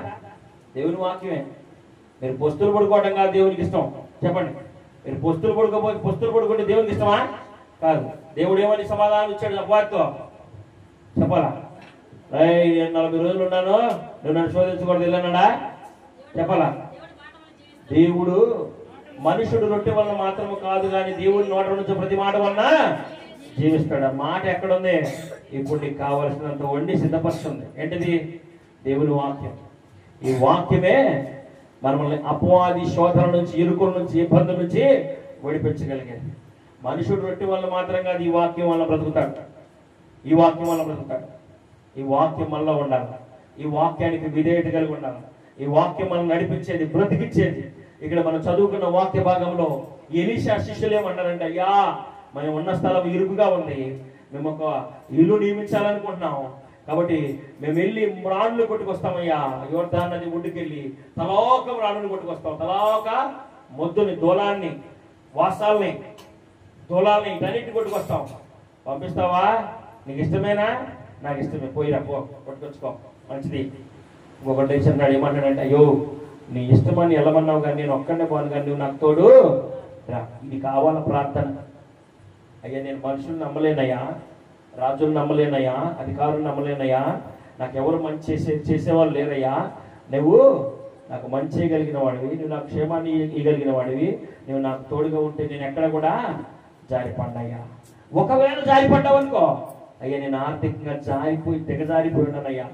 దేవుని వాక్యమే. మీరు పొస్తులు పడుకోవడం కాదు దేవునికి ఇష్టం. చెప్పండి, మీరు పొస్తులు పడుకుంటే దేవునికి ఇష్టమా? కాదు. దేవుడు ఏమని సమాధానం ఇచ్చాడు అపవాదితో? చెప్పాలా? 40 రోజులు ఉన్నాను, నువ్వు నన్ను శోధించకూడదు వెళ్ళానడా? చెప్పాలా? దేవుడు మనుషుడు రొట్టె వలన మాత్రము కాదు కానీ దేవుడి నోట నుంచి ప్రతి మాట వలన జీవిస్తాడు. ఆ మాట ఎక్కడుంది? ఇప్పుడు నీకు కావలసినంత వండి సిద్ధపరుస్తుంది. ఏంటిది? దేవుని వాక్యం. ఈ వాక్యమే మనల్ని అపవాది శోధన నుంచి, ఇరుకుల నుంచి, ఇబ్బందుల నుంచి విడిపించగలిగేది. మనుషుడు రొట్టె వల్ల మాత్రం కాదు, ఈ వాక్యం వల్ల బ్రతుకుతాడు. ఈ వాక్యం వల్ల బ్రతుకుతాడు. ఈ వాక్యం వల్ల ఉండాలి. ఈ వాక్యానికి విధేయత కలిగి ఉండాలి. ఈ వాక్యం మనం నడిపించేది, బ్రతికించేది. ఇక్కడ మనం చదువుకున్న వాక్య భాగంలో ఎలీషా శిష్యులు ఏమన్నారంటే, అయ్యా మనం ఉన్న స్థలం ఇరుకుగా ఉంది, మేము ఒక ఇల్లు నియమించాలనుకుంటున్నాం, కాబట్టి మేము వెళ్ళి రాణులు కొట్టుకొస్తామయ్యా. యోర్దాన్ నది ఒడ్డుకెళ్ళి తలోక రాణులు కొట్టుకొస్తాం, తలోక మొద్దుని, దూలాన్ని, వాసాలని, దూలాలని ఇటన్నిటిని కొట్టుకొస్తాం. పంపిస్తావా? నీకు ఇష్టమేనా? నాకు ఇష్టమే, పోయిరా, కొట్టుకొచ్చుకో, మంచిది. ఇంకొకటి అన్నాడు, ఏమంటాడంటే, అయ్యో నీ ఇష్టమని వెళ్ళమన్నావు కానీ నేను ఒక్కడే పోను కానీ నువ్వు నాకు తోడు రా. ఇది కావాల ప్రార్థన. అయ్యా నేను మనుషుల్ని నమ్మలేనయ్యా, రాజులు నాకు మంచి చేయగలిగిన వాడివి, నువ్వు నాకు క్షేమాన్ని ఇవ్వగలిగిన వాడివి, నువ్వు నాకు తోడుగా ఉంటే నేను ఎక్కడ కూడా జారిపడ్డాయ్యా. ఒకవేళ జారిపడ్డావు అనుకో, అయ్యా నేను ఆర్థికంగా జారిపోయి దిగజారిపోయి ఉన్నానయ్యా,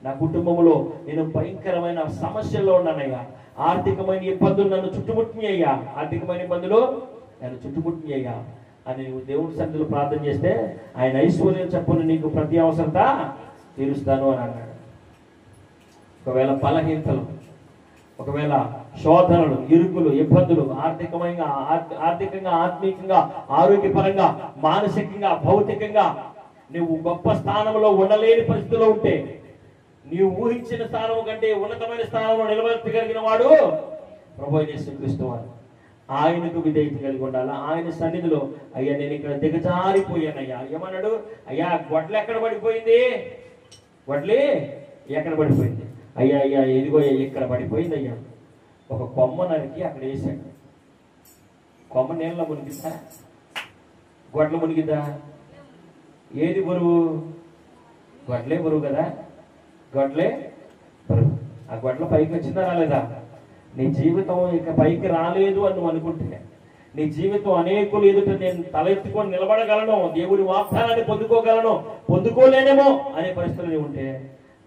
నా కుటుంబంలో నేను భయంకరమైన సమస్యల్లో ఉన్నానయ్యా, ఆర్థికమైన ఇబ్బందులు నన్ను చుట్టుముట్టినాయి అయ్యా, ఆర్థికమైన ఇబ్బందులు నన్ను చుట్టుముట్టినాయి అయ్యా అని నువ్వు దేవుడి సన్నిధిలో ప్రార్థన చేస్తే ఆయన ఐశ్వర్యం చెప్పును నీకు ప్రతి అవసరత తీరుస్తాను అని అన్నాడు. ఒకవేళ బలహీనతలు, ఒకవేళ శోధనలు, ఇరుకులు, ఇబ్బందులు, ఆర్థికంగా ఆత్మీయంగా ఆరోగ్యపరంగా మానసికంగా భౌతికంగా నువ్వు గొప్ప స్థానంలో ఉండలేని పరిస్థితిలో ఉంటే, నీవు ఊహించిన స్థానం కంటే ఉన్నతమైన స్థానంలో నిలబెట్టగలిగిన వాడు ప్రభువైన యేసుక్రీస్తు వారు. ఆయనకు విధేయత కలిగి ఉండాలి. ఆయన సన్నిధిలో అయ్యా నేను ఇక్కడ దిగజారిపోయానయ్యా, ఏమన్నాడు, అయ్యా గొడ్లు ఎక్కడ పడిపోయింది, వడ్లే ఎక్కడ పడిపోయింది, అయ్యా అయ్యా ఎదిగో ఇక్కడ పడిపోయింది అయ్యా. ఒక కొమ్మ నరికి అక్కడ వేసాడు. కొమ్మ నీళ్ళ మునిగిద్దా, గొడ్ల మునిగిద్దా? ఏది బరువు? గొడ్లే బరువు కదా, గొడ్లే బరువు. ఆ గొడ్ల పైకి వచ్చిందా రాలేదా? నీ జీవితం ఇక పైకి రాలేదు అని నువ్వు అనుకుంటే, నీ జీవితం అనేకులు ఎదుట నేను తలెత్తుకొని నిలబడగలను, దేవుడి వాగ్దానాన్ని పొందుకోలేనేమో అనే పరిస్థితులు ఉంటే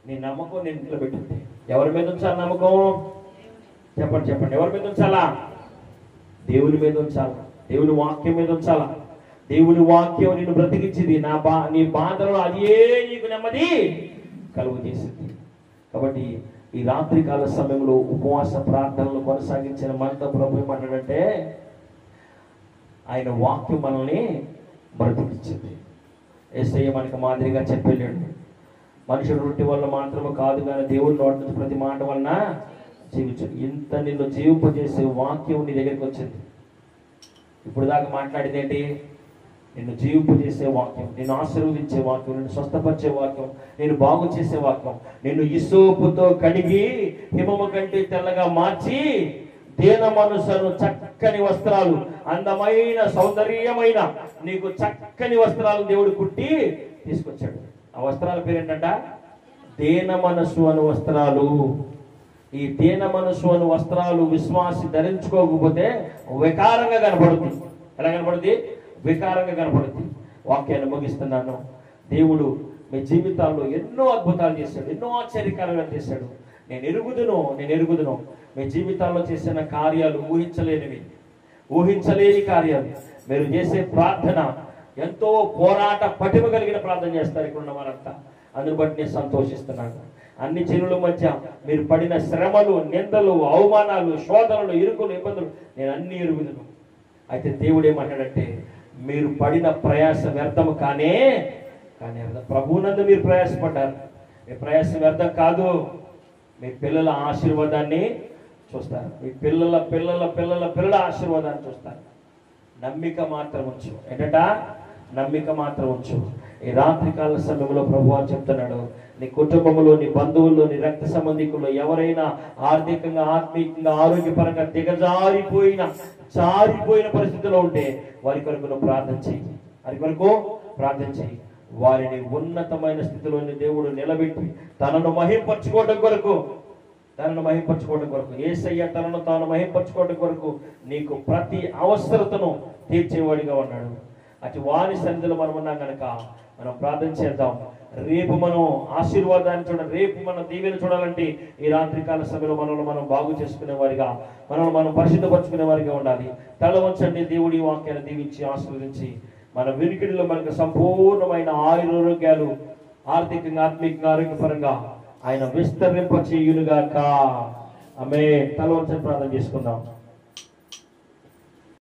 నీ నమ్మకం నేను ఇంట్లో పెట్టుంది. ఎవరి మీద ఉంచాలి నమ్మకం? చెప్పండి ఎవరి మీద ఉంచాలా? దేవుని మీద ఉంచాలా, దేవుని వాక్యం మీద ఉంచాలా. దేవుని వాక్యం నిన్ను బ్రతికించింది, నీ బాధలో అదే నీకు నెమ్మది కలుగు చేసింది. కాబట్టి ఈ రాత్రికాల సమయంలో ఉపవాస ప్రార్థనలు కొనసాగించిన మనతో ప్రభు ఏమంటాడంటే, ఆయన వాక్యం మనల్ని బ్రతికించింది. యేసయ్య మనకు మాదిరిగా చెప్పలేడు, మనుషుడు రొట్టె వల్ల మాత్రమే కాదు కానీ దేవుడి నోటి నుంచి ప్రతి మాట వలన జీవించు. ఇంత నిన్ను జీవింపజేసే వాక్యం నీ దగ్గరికి వచ్చింది. ఇప్పుడు దాకా మాట్లాడింది ఏంటి? నిన్ను జీవింపజేసే వాక్యం, నిన్ను ఆశీర్వదించే వాక్యం, నిన్ను స్వస్థపరిచే వాక్యం, నేను బాగు చేసే వాక్యం, నిన్ను ఇసోపుతో కడిగి హిమము కంటే తెల్లగా మార్చి దీన మనసును చక్కని వస్త్రాలు, అందమైన సౌందర్యమైన నీకు చక్కని వస్త్రాలు దేవుడు కుట్టి తీసుకొచ్చాడు. ఆ వస్త్రాల పేరేంటంట? దీన మనసు అను వస్త్రాలు. ఈ దీన మనసు అను వస్త్రాలు విశ్వాసి ధరించుకోకపోతే వికారంగా కనపడుతుంది. ఎలా కనపడుతుంది? వికారంగా కనపడుతుంది. వాక్యాన్ని ముగిస్తున్నాను. దేవుడు మీ జీవితాల్లో ఎన్నో అద్భుతాలు చేశాడు, ఎన్నో ఆశ్చర్యకరంగా చేశాడు. నేను ఎరుగుదును మీ జీవితాల్లో చేసిన కార్యాలు ఊహించలేని కార్యాలు. మీరు చేసే ప్రార్థన ఎంతో పోరాట పటిమ కలిగిన ప్రార్థన చేస్తారు ఇక్కడ ఉన్న వారంతా. అందుని బట్టి నేను సంతోషిస్తున్నాను. అన్ని జనుల మధ్య మీరు పడిన శ్రమలు, నిందలు, అవమానాలు, శోధనలు, ఇరుకులు, ఇబ్బందులు నేను అన్ని ఎరుగుదును. అయితే దేవుడు ఏమంటాడంటే, మీరు పడిన ప్రయాస వ్యర్థము కానీ ప్రభువునందు మీరు ప్రయాసపడ్డారు. మీ ప్రయాస వ్యర్థం కాదు. మీ పిల్లల ఆశీర్వాదాన్ని చూస్తారు, మీ పిల్లల పిల్లల పిల్లల పిల్లల ఆశీర్వాదాన్ని చూస్తారు. నమ్మిక మాత్రం ఉంచు. ఏంటంట? నమ్మిక మాత్రం ఉంచు. ఈ రాత్రికాల సమయంలో ప్రభువు చెప్తున్నాడు, నీ కుటుంబంలో, నీ బంధువుల్లో, నీ రక్త సంబంధికుల్లో ఎవరైనా ఆర్థికంగా, ఆత్మీయంగా, ఆరోగ్యపరంగా దిగజారిపోయిన పరిస్థితిలో ఉంటే వారి కొరకు నువ్వు ప్రార్థన చెయ్యి. వారిని ఉన్నతమైన స్థితిలోని దేవుడు నిలబెట్టి తనను మహింపరచుకోవడం కొరకు యేసయ్య తనను తాను మహింపరచుకోవడం కొరకు నీకు ప్రతి అవసరతను తీర్చేవాడిగా ఉన్నాడు. అటు వారి సన్నిధిలో మనం ఉన్నాం కనుక మనం ప్రార్థన చేద్దాం. రేపు మనం ఆశీర్వాదాన్ని చూడాలి, రేపు మనం దీవెన చూడాలంటే ఈ రాత్రికాల సమయంలో మనల్ని మనం బాగు చేసుకునే వారిగా, మనల్ని మనం పరిశుద్ధపరచుకునే వారిగా ఉండాలి. తల వంచండి. దేవుడి వాక్యాన్ని దీవించి ఆశీర్వదించి మన వినికిడిలో మనకు సంపూర్ణమైన ఆయురోగ్యాలు, ఆర్థికంగా, ఆత్మీయంగా, ఆరోగ్యపరంగా ఆయన విస్తరింప చేయునుగాక. ఆమేన్. తల వంచండి, ప్రార్థన చేసుకుందాం.